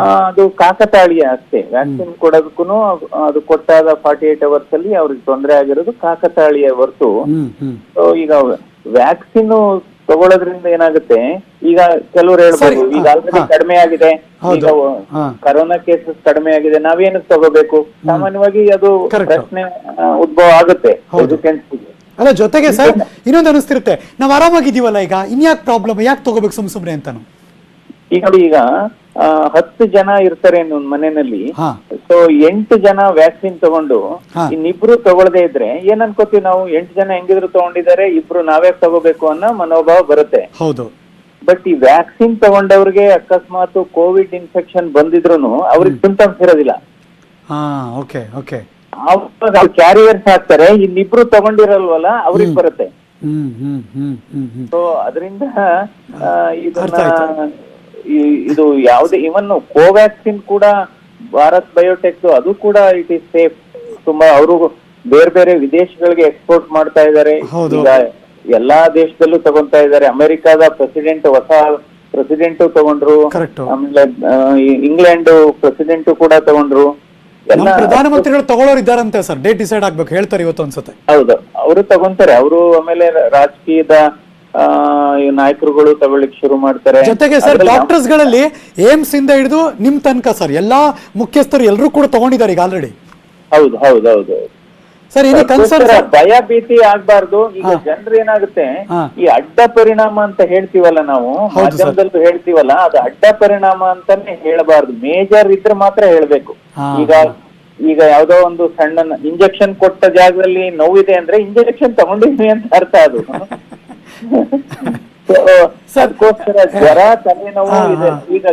ಅದು ಕಾಕತಾಳೀಯ ಅಷ್ಟೇ. ವ್ಯಾಕ್ಸಿನ್ ಕೊಡೋದಕ್ಕೂ ಅದು ಕೊಟ್ಟಾದ 48 hours ಅಲ್ಲಿ ಅವ್ರಿಗೆ ತೊಂದರೆ ಆಗಿರೋದು ಕಾಕತಾಳೀಯ ಹೊರತು. ಈಗ ವ್ಯಾಕ್ಸಿನ್ ತಗೊಳ್ಳೋದ್ರಿಂದ ಏನಾಗುತ್ತೆ, ಈಗ ಕೆಲವರು ಹೇಳ್ಬೋದು ಈಗ ಆಲ್ರೆಡಿ ಕಡಿಮೆ ಆಗಿದೆ, ಈಗ ಕರೋನಾ ಕೇಸಸ್ ಕಡಿಮೆ ಆಗಿದೆ, ನಾವೇನಕ್ಕೆ ತಗೋಬೇಕು? ಸಾಮಾನ್ಯವಾಗಿ ಅದು ಪ್ರಶ್ನೆ ಉದ್ಭವ ಆಗುತ್ತೆ. ಅಲ್ಲ, ಜೊತೆಗೆ ಸರ್ ಇನ್ನೊಂದು ಅನಿಸ್ತಿರುತ್ತೆ, ನಾವ್ ಆರಾಮಾಗಿದ್ದೀವಲ್ಲ, ಈಗ ಇನ್ಯಾಕ್ ಪ್ರಾಬ್ಲಮ್, ಯಾಕೆ ತಗೋಬೇಕು ಸುಮ್ನೆ ಅಂತಾನು? ಈಗ ನೋಡಿ, ಈಗ 10 ಜನ ಇರ್ತಾರೆ ಒಂದ್ ಮನೆಯಲ್ಲಿ. ಸೊ 8 ಜನ ವ್ಯಾಕ್ಸಿನ್ ತಗೊಂಡು ಇನ್ನಿಬ್ರು ತಗೊಳ್ಳದೆ ಇದ್ರೆ ಏನ್ ಅನ್ಕೋತೀವಿ ನಾವು? 8 ಜನ ಹೆಂಗಿದ್ರು ತಗೊಂಡಿದ್ದಾರೆ, ಇಬ್ರು ನಾವೇ ತಗೋಬೇಕು ಅನ್ನೋ ಮನೋಭಾವ ಬರುತ್ತೆ. ಹೌದು. ಬಟ್ ಈ ವ್ಯಾಕ್ಸಿನ್ ತಗೊಂಡವ್ರಿಗೆ ಅಕಸ್ಮಾತ್ ಕೋವಿಡ್ ಇನ್ಫೆಕ್ಷನ್ ಬಂದಿದ್ರು ಅವ್ರಿಗೆ ಸಿಂಟಮ್ಸ್ ಇರೋದಿಲ್ಲ. ಕ್ಯಾರಿಯರ್ಸ್ ಆಗ್ತಾರೆ. ಇನ್ನಿಬ್ರು ತಗೊಂಡಿರಲ್ವಲ್ಲ, ಅವ್ರಿಗೆ ಬರುತ್ತೆ. ಸೊ ಅದರಿಂದ ಇದು ಯಾವುದೇ, ಇವನ್ ಕೋವ್ಯಾಕ್ಸಿನ್ ಕೂಡ ಭಾರತ್ ಬಯೋಟೆಕ್ ಅದು ಕೂಡ ಇಟ್ ಇಸ್ ಸೇಫ್. ತುಂಬಾ ಅವರು ಬೇರೆ ಬೇರೆ ವಿದೇಶಗಳಿಗೆ ಎಕ್ಸ್ಪೋರ್ಟ್ ಮಾಡ್ತಾ ಇದ್ದಾರೆ. ಈಗ ಎಲ್ಲಾ ದೇಶದಲ್ಲೂ ತಗೊಂತಾ ಇದ್ದಾರೆ. ಅಮೆರಿಕಾದ ಪ್ರೆಸಿಡೆಂಟ್, ಹೊಸ ಪ್ರೆಸಿಡೆಂಟ್ ತಗೊಂಡ್ರು. ಆಮೇಲೆ ಇಂಗ್ಲೆಂಡ್ ಪ್ರೆಸಿಡೆಂಟ್ ಕೂಡ ತಗೊಂಡ್ರು. ಎಲ್ಲ ಪ್ರಧಾನಮಂತ್ರಿಗಳು ತಗೊಳ್ಳೋರು ಇದ್ದಾರಂತೆ ಸರ್. ಡೇಟ್ ಡಿಸೈಡ್ ಆಗ್ಬೇಕು ಹೇಳ್ತಾರೆ ಇವತ್ತು ಅನ್ಸುತ್ತೆ. ಹೌದು, ಅವರು ತಗೊಂತಾರೆ. ಅವರು ಆಮೇಲೆ ರಾಜಕೀಯದ ನಾಯಕರುಗಳು ತಗೊಳ್ಳಿಕ್ ಶುರು ಮಾಡ್ತಾರೆ. ಜೊತೆಗೆ ಸರ್ ಡಾಕ್ಟರ್ಸ್ ಗಳಲ್ಲಿ ಏಮ್ಸ್ ಇಂದ ಹಿಡಿದು ನಿಮ್ ತನಕ ಸರ್ ಎಲ್ಲಾ ಮುಖ್ಯಸ್ಥರು ಎಲ್ಲರೂ ಕೂಡ ತಗೊಂಡಿದ್ದಾರೆ ಈಗ ಆಲ್ರೆಡಿ. ಹೌದು ಹೌದು ಹೌದು ಸರ್, ಏನೇ ಕನ್ಸರ್ನ್, ಭಯ ಭೀತಿ ಆಗ್ಬಾರ್ದು. ಈಗ ಜನರು ಏನಾಗುತ್ತೆ, ಈ ಅಡ್ಡ ಪರಿಣಾಮ ಅಂತ ಹೇಳ್ತೀವಲ್ಲ ನಾವು ಮಾಧ್ಯಮದಲ್ಲೂ ಹೇಳ್ತೀವಲ್ಲ, ಅದು ಅಡ್ಡ ಪರಿಣಾಮ ಅಂತಾನೆ ಹೇಳಬಾರ್ದು. ಮೇಜರ್ ಇದ್ರೆ ಮಾತ್ರ ಹೇಳ್ಬೇಕು. ಈಗ ಯಾವ್ದೋ ಒಂದು ಸಣ್ಣ ಇಂಜೆಕ್ಷನ್ ಕೊಟ್ಟ ಜಾಗದಲ್ಲಿ ನೋವಿದೆ ಅಂದ್ರೆ ಇಂಜೆಕ್ಷನ್ ತಗೊಂಡಿದ್ವಿ ಅಂತ ಅರ್ಥ ಅದು. ಅದಕ್ಕೋಸ್ಕರ ಜ್ವರ, ತಲೆನೋವು ಇದೆ. ಈಗ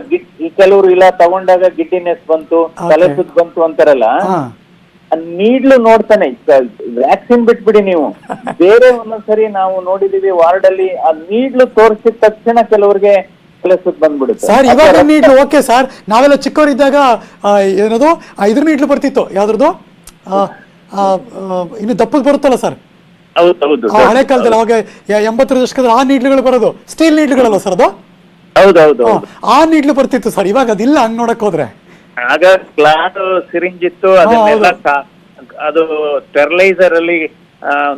ಕೆಲವರು ಇಲ್ಲ ತಗೊಂಡಾಗ ಗಿಡ್ಡಿನೆಸ್ ಬಂತು, ತಲೆ ಸುತ್ತ ಬಂತು ಅಂತಾರಲ್ಲ, ನೀಡ್ಲು ನೋಡ್ತಾನೆ. ವ್ಯಾಕ್ಸಿನ್ ಬಿಟ್ಬಿಡಿ ನೀವು, ಬೇರೆ ಒಂದೊಂದ್ಸರಿ ನಾವು ನೋಡಿದೀವಿ ವಾರ್ಡ್ ಅಲ್ಲಿ, ಆ ನೀಡ್ಲು ತೋರಿಸಿದ ತಕ್ಷಣ ಕೆಲವರಿಗೆ ತಲೆ ಸುತ್ತ ಬಂದ್ಬಿಡುತ್ತೆ. ಸರ್ ಇವಾಗ ನೀಡ್ಲು ಓಕೆ ಸರ್, ನಾವೆಲ್ಲ ಚಿಕ್ಕವರಿದ್ದಾಗ ಏನದು ಇದ್ರ ನೀಡ್ಲು ಬರ್ತಿತ್ತು, ಯಾವ್ದ್ರದ್ದು ಇನ್ನು ದಪ್ಪದ್ ಬರುತ್ತಲ್ಲ ಸರ್, ಹಳೆ ಕಾಲದಲ್ಲಿ ಅವಾಗ 80ರ ದಶಕದಲ್ಲಿ ಆ ನೀಡ್ಲುಗಳು ಬರೋದು, ಸ್ಟೀಲ್ ನೀಡ್ಲುಗಳಲ್ಲ ಸರ್ ಅದು? ಹೌದೌದು, ಆ ನೀಡ್ಲು ಬರ್ತಿತ್ತು ಸರ್. ಇವಾಗ ಅದಿಲ್ಲ, ಹಂಗ್ ನೋಡಕ್ ಹೋದ್ರೆ. ಆಗ ಕ್ಲಾತ್ ಸಿರಿಂಜ್ ಇತ್ತು, ಅದನ್ನೆಲ್ಲ ಅದು ಸ್ಟೆರಿಲೈಸರ್ ಅಲ್ಲಿ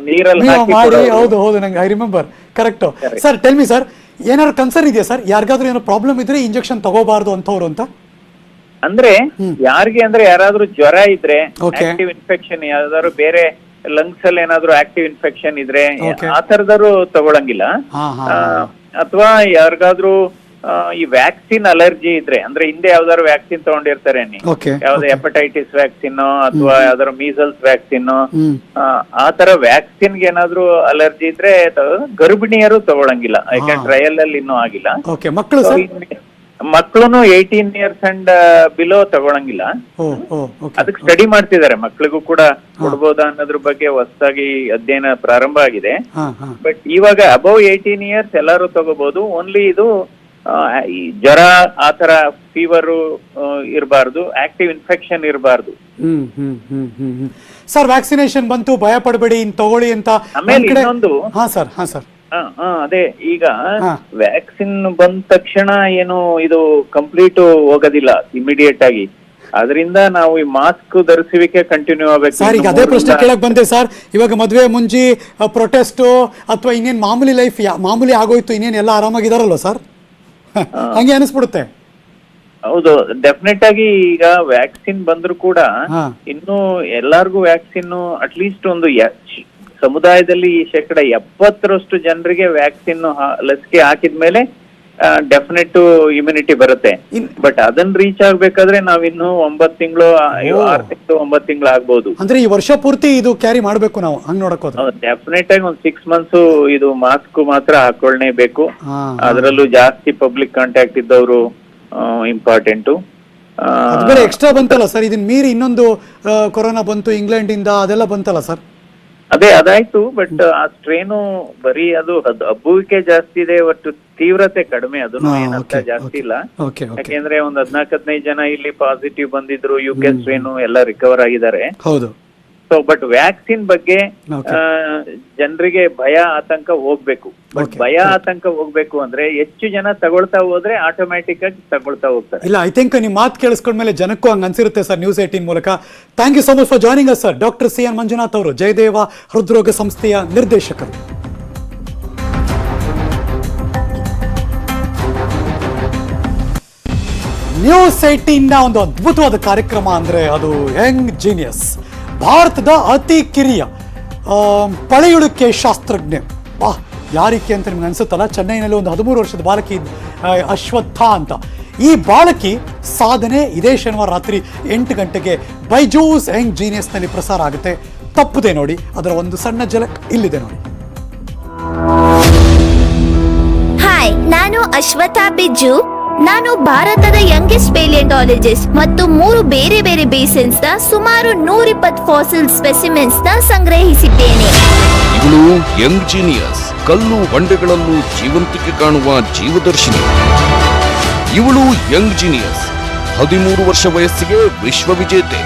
ನೀರಲ್ಲಿ ಮಾಡಿ. ಹೌದು ಹೌದು, ನಂಗೆ I remember. Correct sir. Tell me sir, ಏನಾದ್ರು ಕನ್ಸರ್ನ್ ಇದೆಯಾ ಸರ್? ಯಾರಿಗಾದ್ರೂ ಏನೋ ಪ್ರಾಬ್ಲಮ್ ಇದ್ರೆ ಇಂಜೆಕ್ಷನ್ ತಗೋಬಾರ್ದು ಅಂತವ್ರು ಅಂತ? ಅಂದ್ರೆ ಯಾರಿಗೆ ಅಂದ್ರೆ, ಯಾರಾದ್ರೂ ಜ್ವರ ಇದ್ರೆ, ಆಕ್ಟಿವ್ ಇನ್ಫೆಕ್ಷನ್, ಯಾವ್ದಾದ್ರು ಬೇರೆ ಲಂಗ್ಸ್ ಅಲ್ಲಿ ಏನಾದ್ರು ಆಕ್ಟಿವ್ ಇನ್ಫೆಕ್ಷನ್ ಇದ್ರೆ ಆ ತರದವರು ತಗೊಳಂಗಿಲ್ಲ. ಅಥವಾ ಯಾರಿಗಾದ್ರೂ ಈ ವ್ಯಾಕ್ಸಿನ್ ಅಲರ್ಜಿ ಇದ್ರೆ, ಅಂದ್ರೆ ಹಿಂದೆ ಯಾವ್ದಾದ್ರು ವ್ಯಾಕ್ಸಿನ್ ತಗೊಂಡಿರ್ತಾರೆ, ಯಾವ್ದು ಹೆಪಟೈಟಿಸ್ ವ್ಯಾಕ್ಸಿನ್ ಅಥವಾ ಯಾವ್ದಾದ್ರು ಮೀಸಲ್ಸ್ ವ್ಯಾಕ್ಸಿನ್, ಆ ತರ ವ್ಯಾಕ್ಸಿನ್ ಗೆ ಏನಾದ್ರು ಅಲರ್ಜಿ ಇದ್ರೆ ಗರ್ಭಿಣಿಯರು ತಗೊಳಂಗಿಲ್ಲ. ಯಾಕೆ ಟ್ರಯಲ್ ಅಲ್ಲಿ ಇನ್ನೂ ಆಗಿಲ್ಲ. ಮಕ್ಕಳು 18 years ಅಂಡ್ ಬಿಲೋ ತಗೊಳಂಗಿಲ್ಲ. ಅದಕ್ಕೆ ಸ್ಟಡಿ ಮಾಡ್ತಿದ್ದಾರೆ, ಮಕ್ಳಿಗೂ ಕೂಡ ಕೊಡ್ಬೋದಾ ಅನ್ನೋದ್ರ ಬಗ್ಗೆ ಹೊಸದಾಗಿ ಅಧ್ಯಯನ ಪ್ರಾರಂಭ ಆಗಿದೆ. ಬಟ್ ಇವಾಗ ಅಬೌವ್ 18 years ಎಲ್ಲರೂ ತಗೋಬಹುದು. ಓನ್ಲಿ ಇದು ಈ ಜ್ವರ, ಆತರ ಫೀವರು ಇರಬಾರ್ದು, ಆಕ್ಟಿವ್ ಇನ್ಫೆಕ್ಷನ್ ಇರಬಾರ್ದು. ಸರ್ ವ್ಯಾಕ್ಸಿನೇಷನ್ ಬಂತು, ಭಯ ಪಡಬೇಡಿ, ಇನ್ ತಗೊಳ್ಳಿ ಅಂತ. ಆಮೇಲೆ ಇನ್ನೊಂದು, ಅದೇ ಈಗ ವ್ಯಾಕ್ಸಿನ್ ಬಂದ ತಕ್ಷಣ ಏನು ಇದು ಕಂಪ್ಲೀಟ್ ಹೋಗೋದಿಲ್ಲ ಇಮಿಡಿಯೇಟ್ ಆಗಿ. ಅದರಿಂದ ನಾವು ಈ ಮಾಸ್ಕ್ ಧರಿಸುವಿಕೆ ಕಂಟಿನ್ಯೂ ಆಗ್ಬೇಕು. ಸರ್ ಈಗ ಅದೇ ಪ್ರಶ್ನೆ ಕೇಳಕ್ ಬಂದೆ ಸರ್. ಇವಾಗ ಮದುವೆ ಮುಂಜಿ ಪ್ರೊಟೆಸ್ಟ್ ಅಥವಾ ಇನ್ನೇನ್ ಮಾಮೂಲಿ ಲೈಫ್ ಮಾಮೂಲಿ ಆಗೋಯ್ತು, ಇನ್ನೇನ್ ಎಲ್ಲ ಆರಾಮಾಗಿದಾರಲ್ವ ಸರ್? ಹಂಗೆ ಅನಿಸ್ಬಿಡುತ್ತೆ. ಹೌದು, ಡೆಫಿನೆಟ್ ಆಗಿ ಈಗ ವ್ಯಾಕ್ಸಿನ್ ಬಂದ್ರು ಕೂಡ ಇನ್ನು ಎಲ್ಲಾರ್ಗು ವ್ಯಾಕ್ಸಿನ್ ಅಟ್ಲೀಸ್ಟ್ ಒಂದು ಸಮುದಾಯದಲ್ಲಿ 70% ಜನರಿಗೆ ವ್ಯಾಕ್ಸಿನ್ ಲಸಿಕೆ ಹಾಕಿದ್ಮೇಲೆ ಡೆಫಿನೆಟ್ ಇಮ್ಯುನಿಟಿ ಬರುತ್ತೆ. ಬಟ್ ಅದನ್ನ ರೀಚ್ ಆಗ್ಬೇಕಾದ್ರೆ ನಾವಿನ್ನು 9 ತಿಂಗಳು 6 ತಿಂಗಳು 9 ತಿಂಗಳು ಆಗ್ಬಹುದು. ಅಂದ್ರೆ ಈ ವರ್ಷ ಪೂರ್ತಿ ಇದು ಕ್ಯಾರಿ ಮಾಡ್ಬೇಕು ನಾವು ಹಂಗ್ ನೋಡಕ್ ಹೋದ್ರೆ. ಡೆಫಿನೆಟ್ ಆಗಿ ಒಂದು 6 ಮಂತ್ಸ್ ಇದು ಮಾಸ್ಕ್ ಮಾತ್ರ ಹಾಕೊಳ್ಳೇಬೇಕು. ಅದರಲ್ಲೂ ಜಾಸ್ತಿ ಪಬ್ಲಿಕ್ ಕಾಂಟ್ಯಾಕ್ಟ್ ಇದ್ದವರು ಇಂಪಾರ್ಟೆಂಟು. ಎಕ್ಸ್ಟ್ರಾ ಬಂತಲ್ಲ ಸರ್, ಇದನ್ನ ಮೀರಿ ಇನ್ನೊಂದು ಕೊರೋನಾ ಬಂತು ಇಂಗ್ಲೆಂಡ್ ಇಂದ, ಅದೆಲ್ಲ ಬಂತಲ್ಲ ಸರ್? ಅದಾಯ್ತು. ಬಟ್ ಆ ಸ್ಟ್ರೇನು ಬರೀ ಅದು ಹಬ್ಬುವಿಕೆ ಜಾಸ್ತಿ ಇದೆ, ಒಟ್ಟು ತೀವ್ರತೆ ಕಡಿಮೆ, ಅದನ್ನು ಏನಂತ ಜಾಸ್ತಿ ಇಲ್ಲ. ಯಾಕೆಂದ್ರೆ ಒಂದ್ 14-15 ಜನ ಇಲ್ಲಿ ಪಾಸಿಟಿವ್ ಬಂದಿದ್ರು, UK ಸ್ಟ್ರೇನು ಎಲ್ಲ ರಿಕವರ್ ಆಗಿದ್ದಾರೆ. ಹೌದು. ಸೊ ಬಟ್ ವ್ಯಾಕ್ಸಿನ್ ಬಗ್ಗೆ ಜನರಿಗೆ ಭಯ ಆತಂಕ ಹೋಗ್ಬೇಕು. ಬಟ್ ಭಯ ಆತಂಕ ಹೋಗ್ಬೇಕು ಅಂದ್ರೆ ಹೆಚ್ಚು ಜನ ತಗೊಳ್ತಾ ಹೋದ್ರೆ ಆಟೋಮ್ಯಾಟಿಕ್ ಆಗಿ ತಗೊಳ್ತಾ ಹೋಗ್ತಾರೆ. ಇಲ್ಲ, ಐ ಥಿಂಕ್ ನಿಮ್ ಮಾತು ಕೇಳಿಸ್ಕೊಂಡ್ಮೇಲೆ ಜನಕ್ಕೂ ಹಂಗ ಅನ್ಸಿರುತ್ತೆ ಸರ್ ನ್ಯೂಸ್ 18 ಮೂಲಕ. Thank you so much for joining us sir. Doctor CN Manjunath ಅವರು, ಜಯದೇವ ಹೃದ್ರೋಗ ಸಂಸ್ಥೆಯ ನಿರ್ದೇಶಕರು. ನ್ಯೂಸ್ 18ನ ಒಂದು ಅದ್ಭುತವಾದ ಕಾರ್ಯಕ್ರಮ ಅಂದ್ರೆ ಅದು ಯಂಗ್ ಜೀನಿಯಸ್. ಭಾರತದ ಅತಿ ಕಿರಿಯ ಪಳೆಯುಳಿಕೆ ಶಾಸ್ತ್ರಜ್ಞೆ, ವಾಹ್ ಯಾರಿಕೆ ಅಂತ ನಿಮ್ಗೆ ಅನ್ಸುತ್ತಲ್ಲ. ಚೆನ್ನೈನಲ್ಲಿ ಒಂದು 13 ವರ್ಷದ ಬಾಲಕಿ ಅಶ್ವತ್ಥ ಅಂತ. ಈ ಬಾಲಕಿ ಸಾಧನೆ ಇದೇ ಶನಿವಾರ ರಾತ್ರಿ 8 ಗಂಟೆಗೆ ಬೈಜೂಸ್ ಯಂಗ್ ಜೀನಿಯಸ್ನಲ್ಲಿ ಪ್ರಸಾರ ಆಗುತ್ತೆ. ತಪ್ಪದೆ ನೋಡಿ. ಅದರ ಒಂದು ಸಣ್ಣ ಝಲಕ್ ಇಲ್ಲಿದೆ ನೋಡಿ. ಹಾಯ್, ನಾನು ಅಶ್ವತ್ಥ ಬಿಜ್ಜು. ನಾನು ಭಾರತದ ಯಂಗೆಸ್ಟ್ ಪ್ಯಾಲಿಯಂಟಾಲಜಿಸ್ಟ್ ಮತ್ತು 3 ಬೇರೆ ಬೇರೆ ಬೇಸನ್ಸ್ ನ ಸುಮಾರು 120 ಫಾಸಿಲ್ ಸ್ಪೆಸಿಮೆನ್ಸ್ ನ ಸಂಗ್ರಹಿಸಿದ್ದೇನೆ. ಇವಳು ಯಂಗ್ ಜೀನಿಯಸ್, ಕಲ್ಲು ಬಂಡೆಗಳಲ್ಲೂ ಜೀವಂತಿಕೆ ಕಾಣುವ ಜೀವದರ್ಶಿನಿ. ಇವಳು ಯಂಗ್ ಜೀನಿಯಸ್, 13 ವರ್ಷ ವಯಸ್ಸಿಗೆ ವಿಶ್ವವಿಜೇತೆ.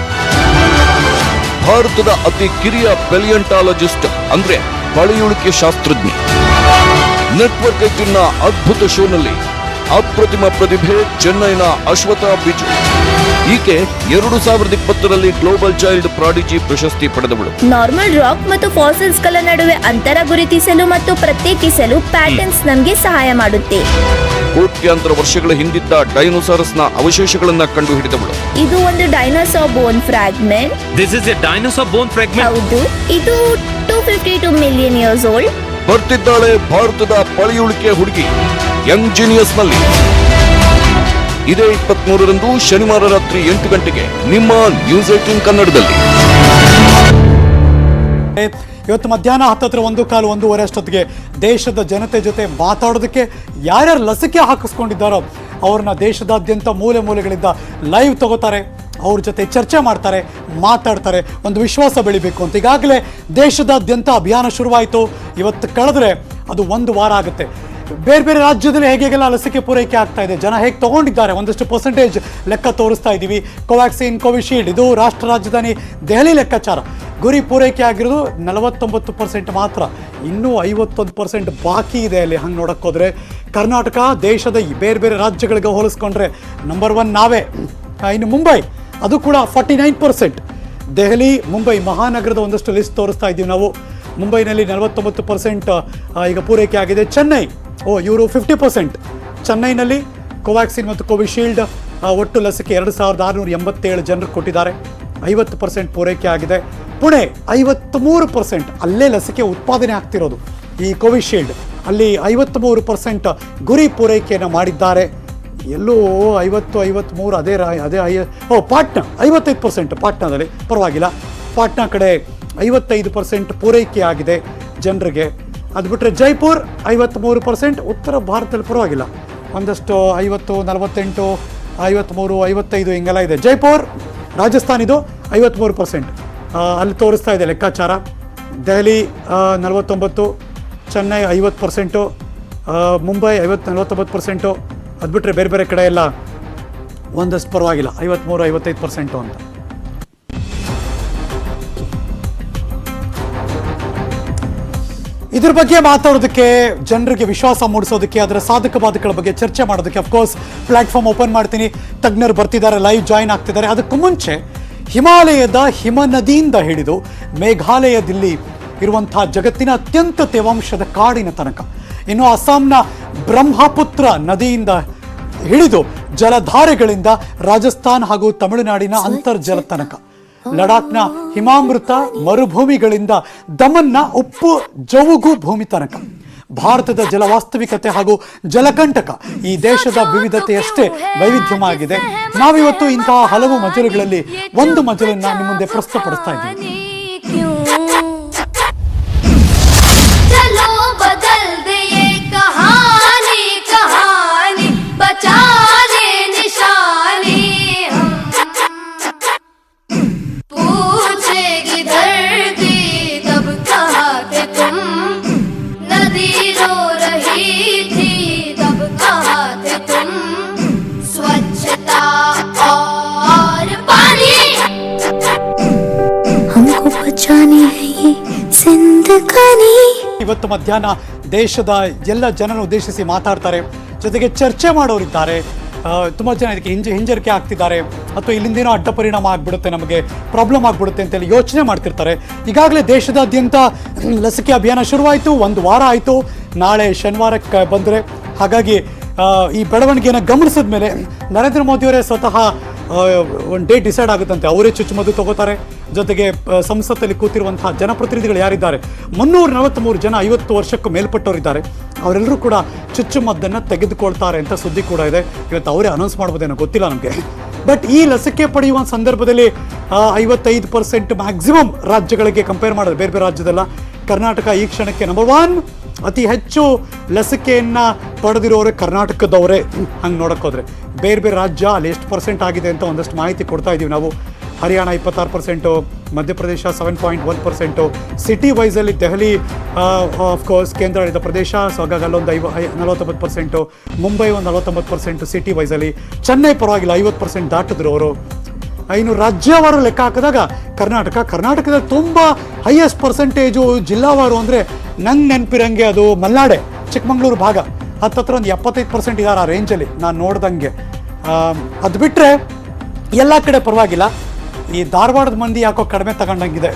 ಭಾರತದ ಅತಿ ಕಿರಿಯ ಪ್ಯಾಲಿಯಂಟಾಲಜಿಸ್ಟ್ ಅಂದ್ರೆ ಪಳೆಯುಳಿಕೆ ಶಾಸ್ತ್ರಜ್ಞೆ. ನೆಟ್ವರ್ಕ್ 18ನ ಅದ್ಭುತ ಶೋನಲ್ಲಿ ಅಪ್ರತಿಮ ಪ್ರತಿಭೆ ಚೆನ್ನೈನ ಅಶ್ವತ್ಥ ಬಿಜು. ಈಕೆ 2020ರಲ್ಲಿ ಗ್ಲೋಬಲ್ ಚೈಲ್ಡ್ ಪ್ರಾಡಿಜಿ ಪ್ರಶಸ್ತಿ ಪಡೆದವಳು. ನಾರ್ಮಲ್ ರಾಕ್ ಮತ್ತು ಫಾಸಿಲ್ಸ್ ಗಳ ನಡುವೆ ಅಂತರ ಗುರುತಿಸಲು ಮತ್ತು ಪ್ರತ್ಯೇಕಿಸಲು ಪ್ಯಾಟರ್ನ್ಸ್ ನಮಗೆ ಸಹಾಯ ಮಾಡುತ್ತೆ. ಕೋಟ್ಯಾಂತರ ವರ್ಷಗಳ ಹಿಂದಿದ್ದ ಡೈನೋಸಾರಸ್ನ ಅವಶೇಷಗಳನ್ನ ಕಂಡುಹಿಡಿದವಳು. ಇದು ಒಂದು dinosaur bone fragment. This is a dinosaur bone fragment. ಹೌದು, ಇದು 252 ಮಿಲಿಯನ್ ಇಯರ್ಸ್ ಓಲ್ಡ್. ಬರ್ತಿದ್ದಾಳೆ ಭಾರತದ ಪಳೆಯುಳಿಕೆ ಹುಡುಗಿ ಯಂಗ್ ಜೀನಿಯಸ್ ನಲ್ಲಿ. ಇದೇ 23ರಂದು ಶನಿವಾರ ರಾತ್ರಿ 8 ಗಂಟೆಗೆ ನಿಮ್ಮ ನ್ಯೂಸ್ 18 ಕನ್ನಡದಲ್ಲಿ. ಇವತ್ತು ಮಧ್ಯಾಹ್ನ 1:15 ಅಷ್ಟೊತ್ತಿಗೆ ದೇಶದ ಜನತೆ ಜೊತೆ ಮಾತಾಡೋದಕ್ಕೆ ಯಾರ್ಯಾರು ಲಸಿಕೆ ಹಾಕಿಸ್ಕೊಂಡಿದ್ದಾರೋ ಅವ್ರನ್ನ ದೇಶದಾದ್ಯಂತ ಮೂಲೆ ಮೂಲೆಗಳಿಂದ ಲೈವ್ ತಗೋತಾರೆ, ಅವ್ರ ಜೊತೆ ಚರ್ಚೆ ಮಾಡ್ತಾರೆ, ಮಾತಾಡ್ತಾರೆ. ಒಂದು ವಿಶ್ವಾಸ ಬೆಳಿಬೇಕು ಅಂತ ಈಗಾಗಲೇ ದೇಶದಾದ್ಯಂತ ಅಭಿಯಾನ ಶುರುವಾಯಿತು. ಇವತ್ತು ಕಳೆದ್ರೆ ಅದು 1 ವಾರ ಆಗುತ್ತೆ. ಬೇರೆ ಬೇರೆ ರಾಜ್ಯದಲ್ಲಿ ಹೇಗೆಲ್ಲ ಲಸಿಕೆ ಪೂರೈಕೆ ಆಗ್ತಾ ಇದೆ, ಜನ ಹೇಗೆ ತಗೊಂಡಿದ್ದಾರೆ, ಒಂದಷ್ಟು ಪರ್ಸೆಂಟೇಜ್ ಲೆಕ್ಕ ತೋರಿಸ್ತಾ ಇದ್ದೀವಿ. ಕೋವ್ಯಾಕ್ಸಿನ್, ಕೋವಿಶೀಲ್ಡ್, ಇದು ರಾಷ್ಟ್ರ ರಾಜಧಾನಿ ದೆಹಲಿ ಲೆಕ್ಕಾಚಾರ. ಗುರಿ ಪೂರೈಕೆ ಆಗಿರೋದು 49% ಮಾತ್ರ, ಇನ್ನೂ 51% ಬಾಕಿ ಇದೆ ಅಲ್ಲಿ. ಹಂಗೆ ನೋಡೋಕ್ಕೋದ್ರೆ ಕರ್ನಾಟಕ ದೇಶದ ಬೇರೆ ಬೇರೆ ರಾಜ್ಯಗಳಿಗೆ ಹೋಲಿಸ್ಕೊಂಡ್ರೆ ನಂಬರ್ 1 ನಾವೇ. ಇನ್ನು ಮುಂಬೈ, ಅದು ಕೂಡ 49%. ದೆಹಲಿ, ಮುಂಬೈ ಮಹಾನಗರದ ಒಂದಷ್ಟು ಲಿಸ್ಟ್ ತೋರಿಸ್ತಾ ಇದ್ದೀವಿ ನಾವು. ಮುಂಬೈನಲ್ಲಿ 49% ಈಗ ಪೂರೈಕೆ ಆಗಿದೆ. ಚೆನ್ನೈ, ಇವರು 50%. ಚೆನ್ನೈನಲ್ಲಿ ಕೋವ್ಯಾಕ್ಸಿನ್ ಮತ್ತು ಕೋವಿಶೀಲ್ಡ್ ಒಟ್ಟು ಲಸಿಕೆ 2687 ಜನರು ಕೊಟ್ಟಿದ್ದಾರೆ. 50% ಪೂರೈಕೆ ಆಗಿದೆ. ಪುಣೆ 53%, ಅಲ್ಲೇ ಲಸಿಕೆ ಉತ್ಪಾದನೆ ಆಗ್ತಿರೋದು ಈ ಕೋವಿಶೀಲ್ಡ್. ಅಲ್ಲಿ 53% ಗುರಿ ಪೂರೈಕೆಯನ್ನು ಮಾಡಿದ್ದಾರೆ. ಎಲ್ಲೂ 50-53 ಅದೇ ಪಾಟ್ನಾ 55%. ಪಾಟ್ನಾದಲ್ಲಿ ಪರವಾಗಿಲ್ಲ. ಪಾಟ್ನಾ ಕಡೆ 55% ಪೂರೈಕೆ ಆಗಿದೆ ಜನರಿಗೆ. ಅದು ಬಿಟ್ಟರೆ ಜೈಪುರ್ 53%. ಉತ್ತರ ಭಾರತದಲ್ಲಿ ಪರವಾಗಿಲ್ಲ, ಒಂದಷ್ಟು 50, 48, 53, 55 ಹಿಂಗೆಲ್ಲ ಇದೆ. ಜೈಪುರ್, ರಾಜಸ್ಥಾನ್ ಇದು 53%. ಅಲ್ಲಿ ತೋರಿಸ್ತಾ ಇದೆ ಲೆಕ್ಕಾಚಾರ. ದೆಹಲಿ 49, ಚೆನ್ನೈ 50%, ಮುಂಬೈ 49%. ಅದು ಬಿಟ್ಟರೆ ಬೇರೆ ಬೇರೆ ಕಡೆ ಎಲ್ಲ ಒಂದಷ್ಟು ಪರವಾಗಿಲ್ಲ, 53-55% ಅಂತ. ಇದ್ರ ಬಗ್ಗೆ ಮಾತಾಡೋದಕ್ಕೆ, ಜನರಿಗೆ ವಿಶ್ವಾಸ ಮೂಡಿಸೋದಕ್ಕೆ, ಅದರ ಸಾಧಕ ಬಾಧಕಗಳ ಬಗ್ಗೆ ಚರ್ಚೆ ಮಾಡೋದಕ್ಕೆ ಅಫ್ಕೋರ್ಸ್ ಪ್ಲಾಟ್ಫಾರ್ಮ್ ಓಪನ್ ಮಾಡ್ತೀನಿ. ತಜ್ಞರು ಬರ್ತಿದ್ದಾರೆ, ಲೈವ್ ಜಾಯಿನ್ ಆಗ್ತಿದ್ದಾರೆ. ಅದಕ್ಕೂ ಮುಂಚೆ ಹಿಮಾಲಯದ ಹಿಮನದಿಯಿಂದ ಹಿಡಿದು ಮೇಘಾಲಯದಲ್ಲಿ ಇರುವಂತಹ ಜಗತ್ತಿನ ಅತ್ಯಂತ ತೇವಾಂಶದ ಕಾಡಿನ ತನಕ, ಇನ್ನು ಅಸ್ಸಾಂನ ಬ್ರಹ್ಮಪುತ್ರ ನದಿಯಿಂದ ಹಿಡಿದು ಜಲಧಾರೆಗಳಿಂದ ರಾಜಸ್ಥಾನ್ ಹಾಗೂ ತಮಿಳುನಾಡಿನ ಅಂತರ್ಜಲ ತನಕ, ಲಡಾಖ್ನ ಹಿಮಾಮೃತ ಮರುಭೂಮಿಗಳಿಂದ ದಮನ್ನ ಉಪ್ಪು ಜವುಗು ಭೂಮಿ ತನಕ, ಭಾರತದ ಜಲ ವಾಸ್ತವಿಕತೆ ಹಾಗೂ ಜಲಕಂಟಕ, ಈ ದೇಶದ ವಿವಿಧತೆಯಷ್ಟೇ ವೈವಿಧ್ಯವಾಗಿದೆ. ನಾವಿವತ್ತು ಇಂತಹ ಹಲವು ಮಜಲುಗಳಲ್ಲಿ ಒಂದು ಮಜಲನ್ನ ನಿಮ್ಮ ಮುಂದೆ ಪ್ರಸ್ತುತಪಡಿಸ್ತಾ ಇದ್ದೀವಿ. ಇವತ್ತು ಮಧ್ಯಾಹ್ನ ದೇಶದ ಎಲ್ಲ ಜನರನ್ನು ಉದ್ದೇಶಿಸಿ ಮಾತಾಡ್ತಾರೆ, ಜೊತೆಗೆ ಚರ್ಚೆ ಮಾಡೋರಿದ್ದಾರೆ. ತುಂಬ ಜನ ಇದಕ್ಕೆ ಹಿಂಜರಿಕೆ ಆಗ್ತಿದ್ದಾರೆ, ಅಥವಾ ಇಲ್ಲಿಂದೇನೋ ಅಡ್ಡ ಪರಿಣಾಮ ಆಗ್ಬಿಡುತ್ತೆ, ನಮಗೆ ಪ್ರಾಬ್ಲಮ್ ಆಗ್ಬಿಡುತ್ತೆ ಅಂತೇಳಿ ಯೋಚನೆ ಮಾಡ್ತಿರ್ತಾರೆ. ಈಗಾಗಲೇ ದೇಶದಾದ್ಯಂತ ಲಸಿಕೆ ಅಭಿಯಾನ ಶುರುವಾಯಿತು, 1 ವಾರ ಆಯಿತು. ನಾಳೆ ಶನಿವಾರಕ್ಕೆ ಬಂದರೆ, ಹಾಗಾಗಿ ಈ ಬೆಳವಣಿಗೆಯನ್ನು ಗಮನಿಸಿದ ಮೇಲೆ ನರೇಂದ್ರ ಮೋದಿಯವರೇ ಸ್ವತಃ ಒಂದು ಡೇಟ್ ಡಿಸೈಡ್ ಆಗುತ್ತಂತೆ, ಅವರೇ ಚುಚ್ಚುಮದ್ದು ತಗೋತಾರೆ. ಜೊತೆಗೆ ಸಂಸತ್ತಲ್ಲಿ ಕೂತಿರುವಂತಹ ಜನಪ್ರತಿನಿಧಿಗಳು ಯಾರಿದ್ದಾರೆ, 343 ಜನ 50 ವರ್ಷಕ್ಕೂ ಮೇಲ್ಪಟ್ಟವರಿದ್ದಾರೆ, ಅವರೆಲ್ಲರೂ ಕೂಡ ಚುಚ್ಚುಮದ್ದನ್ನು ತೆಗೆದುಕೊಳ್ತಾರೆ ಅಂತ ಸುದ್ದಿ ಕೂಡ ಇದೆ. ಇವತ್ತು ಅವರೇ ಅನೌನ್ಸ್ ಮಾಡ್ಬೋದೇನೋ ಗೊತ್ತಿಲ್ಲ ನಮಗೆ. ಬಟ್ ಈ ಲಸಿಕೆ ಪಡೆಯುವ ಸಂದರ್ಭದಲ್ಲಿ 55% ಮ್ಯಾಕ್ಸಿಮಮ್ ರಾಜ್ಯಗಳಿಗೆ ಕಂಪೇರ್ ಮಾಡಿದ್ರೆ, ಬೇರೆ ಬೇರೆ ರಾಜ್ಯದಲ್ಲ, ಕರ್ನಾಟಕ ಈ ಕ್ಷಣಕ್ಕೆ ನಂಬರ್ 1. ಅತಿ ಹೆಚ್ಚು ಲಸಿಕೆಯನ್ನು ಪಡೆದಿರೋರೆ ಕರ್ನಾಟಕದವರೇ. ಹಂಗೆ ನೋಡೋಕ್ಕೋದ್ರೆ ಬೇರೆ ಬೇರೆ ರಾಜ್ಯ ಅಲ್ಲಿ ಎಷ್ಟು % ಆಗಿದೆ ಅಂತ ಒಂದಷ್ಟು ಮಾಹಿತಿ ಕೊಡ್ತಾ ಇದ್ದೀವಿ ನಾವು. ಹರಿಯಾಣ 26%, ಮಧ್ಯಪ್ರದೇಶ 7.1%, ಸಿಟಿ ವೈಸಲ್ಲಿ ದೆಹಲಿ ಆಫ್ಕೋರ್ಸ್ ಕೇಂದ್ರಾಡಳಿತ ಪ್ರದೇಶ, ಸೊ ಹಾಗಾಗಿ ಅಲ್ಲೊಂದು 49%, ಮುಂಬೈ ಒಂದು 49% ಸಿಟಿ ವೈಸಲ್ಲಿ. ಚೆನ್ನೈ ಪರವಾಗಿಲ್ಲ 50% ದಾಟಿದ್ರು ಅವರು. ಇನ್ನು ರಾಜ್ಯವಾರು ಲೆಕ್ಕ ಹಾಕಿದಾಗ ಕರ್ನಾಟಕದಲ್ಲಿ ತುಂಬ ಹೈಯೆಸ್ಟ್ ಪರ್ಸೆಂಟೇಜು ಜಿಲ್ಲಾವಾರು ಅಂದರೆ ನಂಗೆ ನೆನಪಿರಂಗೆ ಅದು ಮಲ್ನಾಡೆ, ಚಿಕ್ಕಮಗಳೂರು ಭಾಗ ಹತ್ತತ್ರ ಒಂದು 75% ಇದ್ದಾರೆ ಆ ರೇಂಜಲ್ಲಿ ನಾನು ನೋಡ್ದಂಗೆ. ಅದು ಬಿಟ್ಟರೆ ಎಲ್ಲ ಕಡೆ ಪರವಾಗಿಲ್ಲ. ಈ ಧಾರವಾಡದ ಮಂದಿ ಯಾಕೋ ಕಡಿಮೆ ತಗೊಂಡಂಗಿದೆ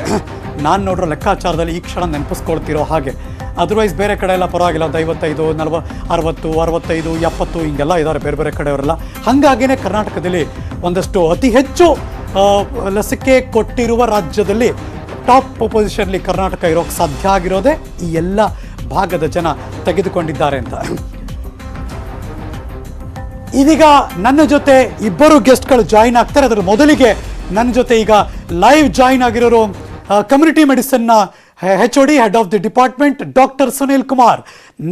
ನಾನು ನೋಡಿರೋ ಲೆಕ್ಕಾಚಾರದಲ್ಲಿ, ಈ ಕ್ಷಣ ನೆನಪಿಸ್ಕೊಳ್ತಿರೋ ಹಾಗೆ. ಅದರ್ವೈಸ್ ಬೇರೆ ಕಡೆ ಎಲ್ಲ ಪರವಾಗಿಲ್ಲ, ಒಂದು 55, 40, 60, 65, 70 ಹಿಂಗೆಲ್ಲ ಇದ್ದಾರೆ ಬೇರೆ ಬೇರೆ ಕಡೆಯವರೆಲ್ಲ. ಹಾಗಾಗಿಯೇ ಕರ್ನಾಟಕದಲ್ಲಿ ಒಂದಷ್ಟು ಅತಿ ಹೆಚ್ಚು ಲಸಿಕೆ ಕೊಟ್ಟಿರುವ ರಾಜ್ಯದಲ್ಲಿ ಟಾಪ್ ಪೊಸಿಷನ್ಲಿ ಕರ್ನಾಟಕ ಇರೋಕ್ಕೆ ಸಾಧ್ಯ ಆಗಿರೋದೇ ಈ ಎಲ್ಲ ಭಾಗದ ಜನ ತೆಗೆದುಕೊಂಡಿದ್ದಾರೆ ಅಂತ. ಇದೀಗ ನನ್ನ ಜೊತೆ ಇಬ್ಬರು ಗೆಸ್ಟ್ಗಳು ಜಾಯಿನ್ ಆಗ್ತಾರೆ. ಅದರ ಮೊದಲಿಗೆ ನನ್ನ ಜೊತೆ ಈಗ ಲೈವ್ ಜಾಯಿನ್ ಆಗಿರೋರು ಕಮ್ಯುನಿಟಿ ಮೆಡಿಸಿನ್ನ HOD, head of the department, doctor Sunil Kumar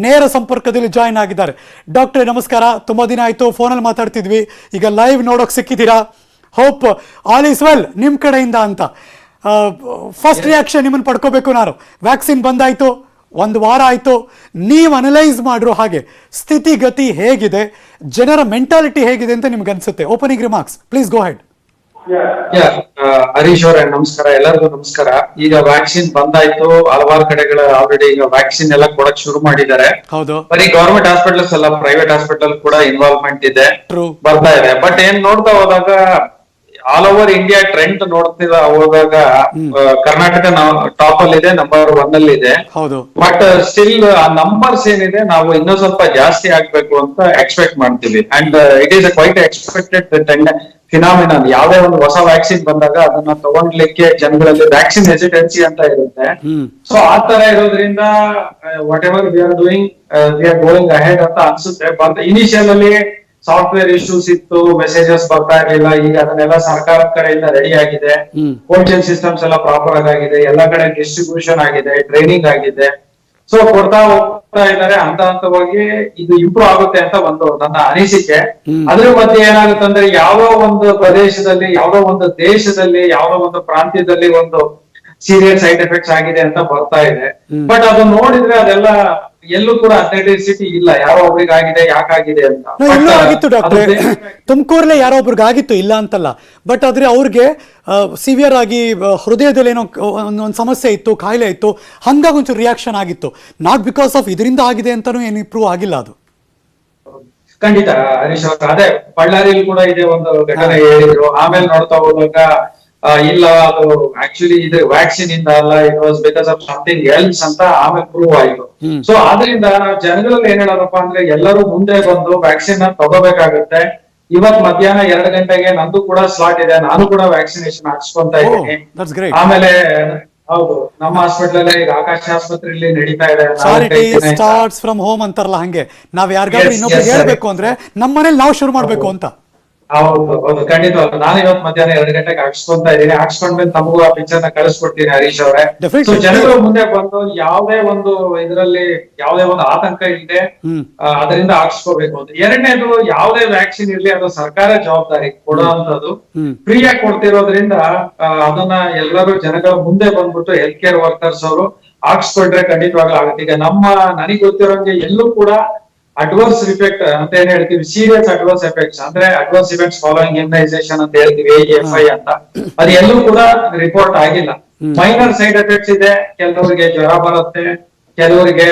ನೇರ ಸಂಪರ್ಕದಲ್ಲಿ ಜಾಯಿನ್ ಆಗಿದ್ದಾರೆ. ಡಾಕ್ಟ್ರೇ ನಮಸ್ಕಾರ. ತುಂಬ ದಿನ ಆಯಿತು, ಫೋನಲ್ಲಿ ಮಾತಾಡ್ತಿದ್ವಿ, ಈಗ ಲೈವ್ ನೋಡೋಕೆ ಸಿಕ್ಕಿದ್ದೀರಾ. ಹೋಪ್ ಆಲ್ ಈಸ್ ವೆಲ್ ನಿಮ್ಮ ಕಡೆಯಿಂದ ಅಂತ. ಫಸ್ಟ್ ರಿಯಾಕ್ಷನ್ ನಿಮ್ಮನ್ನು ಪಡ್ಕೋಬೇಕು ನಾನು. ವ್ಯಾಕ್ಸಿನ್ ಬಂದಾಯಿತು, 1 ವಾರ ಆಯಿತು, ನೀವು ಅನಲೈಸ್ ಮಾಡಿರೋ ಹಾಗೆ ಸ್ಥಿತಿಗತಿ ಹೇಗಿದೆ, ಜನರ ಮೆಂಟಾಲಿಟಿ ಹೇಗಿದೆ ಅಂತ ನಿಮ್ಗೆ ಅನ್ಸುತ್ತೆ? Opening remarks please, go head. Harish ಅವರೇ ನಮಸ್ಕಾರ, ಎಲ್ಲರಿಗೂ ನಮಸ್ಕಾರ. ಈಗ ವ್ಯಾಕ್ಸಿನ್ ಬಂದಾಯ್ತು, ಹಲವಾರು ಕಡೆಗಳ ಆಲ್ರೆಡಿ ಈಗ ವ್ಯಾಕ್ಸಿನ್ ಎಲ್ಲ ಕೊಡಕ್ ಶುರು ಮಾಡಿದ್ದಾರೆ. ಹೌದು, ಬರೀ ಗವರ್ಮೆಂಟ್ ಹಾಸ್ಪಿಟಲ್ಸ್ ಅಲ್ಲ, ಪ್ರೈವೇಟ್ ಹಾಸ್ಪಿಟಲ್ ಕೂಡ ಇನ್ವಾಲ್ವ್ಮೆಂಟ್ ಇದೆ, ಬರ್ತಾ ಇದೆ. ಬಟ್ ಏನ್ ನೋಡ್ತಾ ಹೋದಾಗ ಆಲ್ ಓವರ್ ಇಂಡಿಯಾ ಟ್ರೆಂಡ್ ನೋಡ್ತಾ ಹೋದಾಗ ಕರ್ನಾಟಕ ಟಾಪ್ ಅಲ್ಲಿ ಇದೆ, ನಂಬರ್ 1 ಅಲ್ಲಿ ಇದೆ. ಬಟ್ ಸ್ಟಿಲ್ ಆ ನಂಬರ್ಸ್ ಏನಿದೆ ನಾವು ಇನ್ನೂ ಸ್ವಲ್ಪ ಜಾಸ್ತಿ ಆಗ್ಬೇಕು ಅಂತ ಎಕ್ಸ್ಪೆಕ್ಟ್ ಮಾಡ್ತೀವಿ. And it is a quite expected phenomenon. ಯಾವ್ದೇ ಒಂದು ಹೊಸ ವ್ಯಾಕ್ಸಿನ್ ಬಂದಾಗ ಅದನ್ನ ತಗೊಂಡ್ಲಿಕ್ಕೆ ಜನಗಳಲ್ಲಿ ವ್ಯಾಕ್ಸಿನ್ ಹೆಸಿಟೆನ್ಸಿ ಅಂತ ಇರುತ್ತೆ. ಸೊ ಆ ತರ ಇರೋದ್ರಿಂದ what ever we are doing, we are going ahead ಅಂತ ಅನ್ಸುತ್ತೆ. ಬಟ್ ಇನಿಷಿಯಲ್ ಅಲ್ಲಿ ಸಾಫ್ಟ್ವೇರ್ ಇಶ್ಯೂಸ್ ಇತ್ತು, ಮೆಸೇಜಸ್ ಬರ್ತಾ ಇರಲಿಲ್ಲ. ಈಗ ಅದನ್ನೆಲ್ಲ ಸರ್ಕಾರದ ಕಡೆಯಿಂದ ರೆಡಿ ಆಗಿದೆ, ಕೋಚಿಂಗ್ ಸಿಸ್ಟಮ್ಸ್ ಎಲ್ಲ ಪ್ರಾಪರ್ ಆಗಿದೆ, ಎಲ್ಲ ಕಡೆ ಡಿಸ್ಟ್ರಿಬ್ಯೂಷನ್ ಆಗಿದೆ, ಟ್ರೈನಿಂಗ್ ಆಗಿದೆ. ಸೊ ಕೊಡ್ತಾ ಹೋಗ್ತಾ ಇದ್ದಾರೆ, ಹಂತ ಹಂತವಾಗಿ ಇದು ಇಂಪ್ರೂವ್ ಆಗುತ್ತೆ ಅಂತ ಒಂದು ನನ್ನ ಅನಿಸಿಕೆ. ಅದ್ರ ಮಧ್ಯೆ ಏನಾಗುತ್ತೆ ಅಂದ್ರೆ, ಯಾವ್ದೋ ಒಂದು ಪ್ರದೇಶದಲ್ಲಿ, ಯಾವ್ದೋ ಒಂದು ದೇಶದಲ್ಲಿ, ಯಾವ್ದೋ ಒಂದು ಪ್ರಾಂತ್ಯದಲ್ಲಿ ಒಂದು ಸೀರಿಯಸ್ ಸೈಡ್ ಎಫೆಕ್ಟ್ಸ್ ಆಗಿದೆ ಅಂತ ಬರ್ತಾ ಇದೆ. ಬಟ್ ಅದು ನೋಡಿದ್ರೆ ಅದೆಲ್ಲ ಎಲ್ಲೂ ಕೂಡ ಅಥೆಂಟಿಸಿಟಿ ಇಲ್ಲ, ಯಾರೋ ಒಬ್ರಿಗೆ ಆಗಿದೆ ಯಾಕಾಗಿದೆ ಅಂತ. ಎಲ್ಲೂ ಆಗಿತ್ತು ಡಾಕ್ಟ್ರೆ, ತುಮಕೂರಲ್ಲೇ ಯಾರೋ ಒಬ್ರಿಗೆ ಆಗಿತ್ತು, ಇಲ್ಲ ಅಂತಲ್ಲ. ಬಟ್ ಆದ್ರೆ ಅವ್ರಿಗೆ ಸಿವಿಯರ್ ಆಗಿ ಹೃದಯದಲ್ಲಿ ಏನೋ ಒಂದು ಸಮಸ್ಯೆ ಇತ್ತು, ಕಾಯಿಲೆ ಇತ್ತು, ಹಂಗಾಗಿ ಒಂಚೂರು ರಿಯಾಕ್ಷನ್ ಆಗಿತ್ತು. ನಾಟ್ ಬಿಕಾಸ್ ಆಫ್ ಇದರಿಂದ ಆಗಿದೆ ಅಂತಾನು ಏನು ಪ್ರೂವ್ ಆಗಿಲ್ಲ ಅದು. ಖಂಡಿತ ಹರೀಶ್ ಅವ್ರ, ಅದೇ ಬಳ್ಳಾರಿಯಲ್ಲಿ ಕೂಡ ಇದೆ ಒಂದು ಘಟನೆ ಹೇಳಿದ್ರು. ಆಮೇಲೆ ನೋಡ್ತಾ ಹೋದಾಗ ಇಲ್ಲ ಅದು ಆಕ್ಚುಲಿ ಇದು ವ್ಯಾಕ್ಸಿನ್ ಇಂದ ಅಲ್ಲ, it was because of something else ಅಂತ ಆಮೇಲೆ ಪ್ರೂವ್ ಆಯ್ತು. ಸೊ ಆದ್ರಿಂದ ನಾವು ಜನಗಳಲ್ಲಿ ಏನ್ ಹೇಳೋದಪ್ಪ ಅಂದ್ರೆ ಎಲ್ಲರೂ ಮುಂದೆ ಬಂದು ವ್ಯಾಕ್ಸಿನ್ ತಗೋಬೇಕಾಗುತ್ತೆ. ಇವತ್ ಮಧ್ಯಾಹ್ನ 2 ಗಂಟೆಗೆ ನಂದು ಕೂಡ ಸ್ಲಾಟ್ ಇದೆ, ನಾನು ಕೂಡ ವ್ಯಾಕ್ಸಿನೇಷನ್ ಹಾಕ್ಸ್ಕೊಂತ ಇದ್ದೀನಿ. ಆಮೇಲೆ ಹೌದು, ನಮ್ಮ ಹಾಸ್ಪಿಟಲ್ ಈಗ ಆಕಾಶ ಆಸ್ಪತ್ರೆಯಲ್ಲಿ ನಡೀತಾ ಇದೆ. ಚಾರಿಟಿ ಸ್ಟಾರ್ಟ್ಸ್ ಫ್ರಮ್ ಹೋಮ್ ಅಂತಾರಲ್ಲ, ಹಂಗೆ ನಾವ್ ಯಾರಿಗಾದ್ರೂ ಇನ್ನೊಬ್ರಿಗೆ ಹೇಳ್ಬೇಕು ಅಂದ್ರೆ ನಮ್ಮ ಮನೇಲಿ ನಾವು ಶುರು ಮಾಡ್ಬೇಕು ಅಂತ. ಹೌದು ಹೌದು, ಖಂಡಿತವಾಗ್ಲು ನಾನು ಇವತ್ತು ಮಧ್ಯಾಹ್ನ 2 ಗಂಟೆಗೆ ಹಾಕ್ಸ್ಕೊಂತ ಇದ್ದೀನಿ. ಹಾಕ್ಸ್ಕೊಂಡ್ಮೇಲೆ ತಮಗೂ ಆ ಪಿಕ್ಚರ್ ನ ಕಳಿಸ್ಕೊಡ್ತೀನಿ ಹರೀಶ್ ಅವರೇ. ಸೊ ಜನಗಳು ಮುಂದೆ ಬಂದು ಯಾವುದೇ ಒಂದು ಇದರಲ್ಲಿ ಯಾವುದೇ ಒಂದು ಆತಂಕ ಇಲ್ಲದೆ ಅದರಿಂದ ಹಾಕ್ಸ್ಕೋಬೇಕು ಅಂತ. ಎರಡನೇದು, ಯಾವುದೇ ವ್ಯಾಕ್ಸಿನ್ ಇರ್ಲಿ ಅದು ಸರ್ಕಾರ ಜವಾಬ್ದಾರಿ ಕೊಡುವಂತದ್ದು, ಫ್ರೀ ಆಗಿ ಕೊಡ್ತಿರೋದ್ರಿಂದ ಅದನ್ನ ಎಲ್ಲರೂ ಜನಗಳ ಮುಂದೆ ಬಂದ್ಬಿಟ್ಟು ಹೆಲ್ತ್ ಕೇರ್ ವರ್ಕರ್ಸ್ ಅವರು ಹಾಕ್ಸ್ಕೊಂಡ್ರೆ ಖಂಡಿತವಾಗ್ಲೂ ಆಗುತ್ತೆ. ಈಗ ನನಗೆ ಗೊತ್ತಿರೋಂಗೆ ಎಲ್ಲೂ ಕೂಡ ಅಡ್ವರ್ಸ್ ಇಫೆಕ್ಟ್ ಅಂತ ಏನ್ ಹೇಳ್ತೀವಿ, ಸೀರಿಯಸ್ ಅಡ್ವರ್ಸ್ ಎಫೆಕ್ಟ್ಸ್ ಅಂದ್ರೆ ಅಡ್ವರ್ಸ್ ಇಫೆಕ್ಟ್ಸ್ ಫಾಲೋಯಿಂಗ್ ಇಮ್ಯುನೈಸೇಷನ್ ಅಂತ ಹೇಳ್ತೀವಿ, AFI ಅಂತ, ಅದು ಎಲ್ಲೂ ಕೂಡ ರಿಪೋರ್ಟ್ ಆಗಿಲ್ಲ. ಮೈನರ್ ಸೈಡ್ ಎಫೆಕ್ಟ್ಸ್ ಇದೆ, ಕೆಲವರಿಗೆ ಜ್ವರ ಬರುತ್ತೆ, ಕೆಲವರಿಗೆ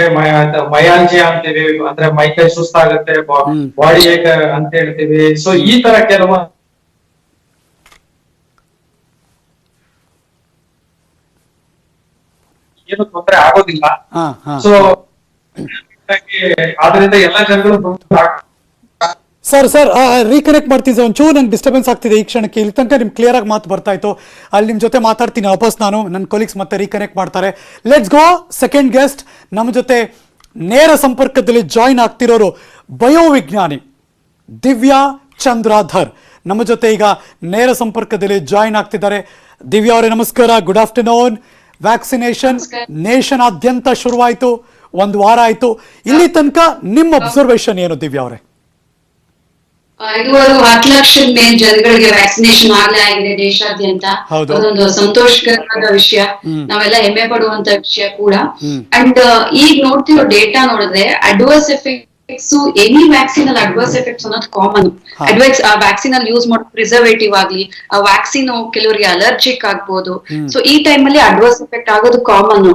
ಮಯಾಲ್ಜಿಯಾ ಅಂತೀವಿ, ಅಂದ್ರೆ ಮೈಕೈ ಸುಸ್ತಾಗುತ್ತೆ, ಬಾಡಿ ಏಕ್ ಅಂತ ಹೇಳ್ತೀವಿ. ಸೊ ಈ ತರ ಕೆಲವು ಏನು ತೊಂದರೆ ಆಗೋದಿಲ್ಲ. ಸೊ ಆದ್ರಿಂದ ಎಲ್ಲ ಜನಗಳು ಸರ್ ರೀಕನೆಕ್ಟ್ ಮಾಡ್ತಿದ್ದೆ, ಒಂಚೂರು ನಂಗೆ ಡಿಸ್ಟರ್ಬೆನ್ಸ್ ಆಗ್ತಿದೆ ಈ ಕ್ಷಣಕ್ಕೆ. ಇಲ್ಲಿ ತನಕ ನಿಮ್ಗೆ ಕ್ಲಿಯರ್ ಆಗಿ ಮಾತು ಬರ್ತಾ ಇತ್ತು, ಅಲ್ಲಿ ನಿಮ್ಮ ಜೊತೆ ಮಾತಾಡ್ತೀನಿ ವಾಪಸ್ ನಾನು, ನನ್ನ ಕೊಲೀಗ್ಸ್ ಮತ್ತೆ ರೀಕನೆಕ್ಟ್ ಮಾಡ್ತಾರೆ. Let's go second guest. ನಮ್ಮ ಜೊತೆ ನೇರ ಸಂಪರ್ಕದಲ್ಲಿ ಜಾಯಿನ್ ಆಗ್ತಿರೋರು ಬಯೋವಿಜ್ಞಾನಿ ದಿವ್ಯಾ ಚಂದ್ರಾಧರ್ ನಮ್ಮ ಜೊತೆ ಈಗ ನೇರ ಸಂಪರ್ಕದಲ್ಲಿ ಜಾಯಿನ್ ಆಗ್ತಿದ್ದಾರೆ. ದಿವ್ಯಾ ಅವರೇ ನಮಸ್ಕಾರ, ಗುಡ್ ಆಫ್ಟರ್ನೂನ್. ವ್ಯಾಕ್ಸಿನೇಷನ್ ನೇಷನ್ ಆದ್ಯಂತ ಶುರುವಾಯಿತು, 1 ವಾರ ಆಯ್ತು. ಇಲ್ಲಿ ತನಕ ನಿಮ್ಮ ಅಬ್ಸರ್ವೇಷನ್ ಏನು ದಿವ್ಯಾ ಅವರೇ? ಇದುವರೆಗೂ 10 ಲಕ್ಷ ಮೇಲೆ ಜನಗಳಿಗೆ ವ್ಯಾಕ್ಸಿನೇಷನ್ ಆಗ್ಲೇ ಆಗಿದೆ ದೇಶಾದ್ಯಂತ. ಅದೊಂದು ಸಂತೋಷಕರವಾದ ವಿಷಯ, ನಾವೆಲ್ಲ ಹೆಮ್ಮೆ ಪಡುವಂತ ವಿಷಯ ಕೂಡ. ಅಂಡ್ ಈಗ ನೋಡ್ತಿರೋ ಡೇಟಾ ನೋಡಿದ್ರೆ ಅಡ್ವರ್ಸ್ ಎಫೆಕ್ಟ್ಸ್ ಎನಿ ವ್ಯಾಕ್ಸಿನ್ ಅಲ್ಲಿ ಅಡ್ವರ್ಸ್ ಎಫೆಕ್ಟ್ಸ್ ಅನ್ನೋದು ಕಾಮನ್. ಆ ವ್ಯಾಕ್ಸಿನ್ ಅಲ್ಲಿ ಯೂಸ್ ಮಾಡೋ ಪ್ರಿಸರ್ವೇಟಿವ್ ಆಗ್ಲಿ, ಆ ವ್ಯಾಕ್ಸಿನ್ ಕೆಲವರಿಗೆ ಅಲರ್ಜಿಕ್ ಆಗ್ಬೋದು. ಸೊ ಈ ಟೈಮ್ ಅಲ್ಲಿ ಅಡ್ವರ್ಸ್ ಎಫೆಕ್ಟ್ ಆಗೋದು ಕಾಮನ್.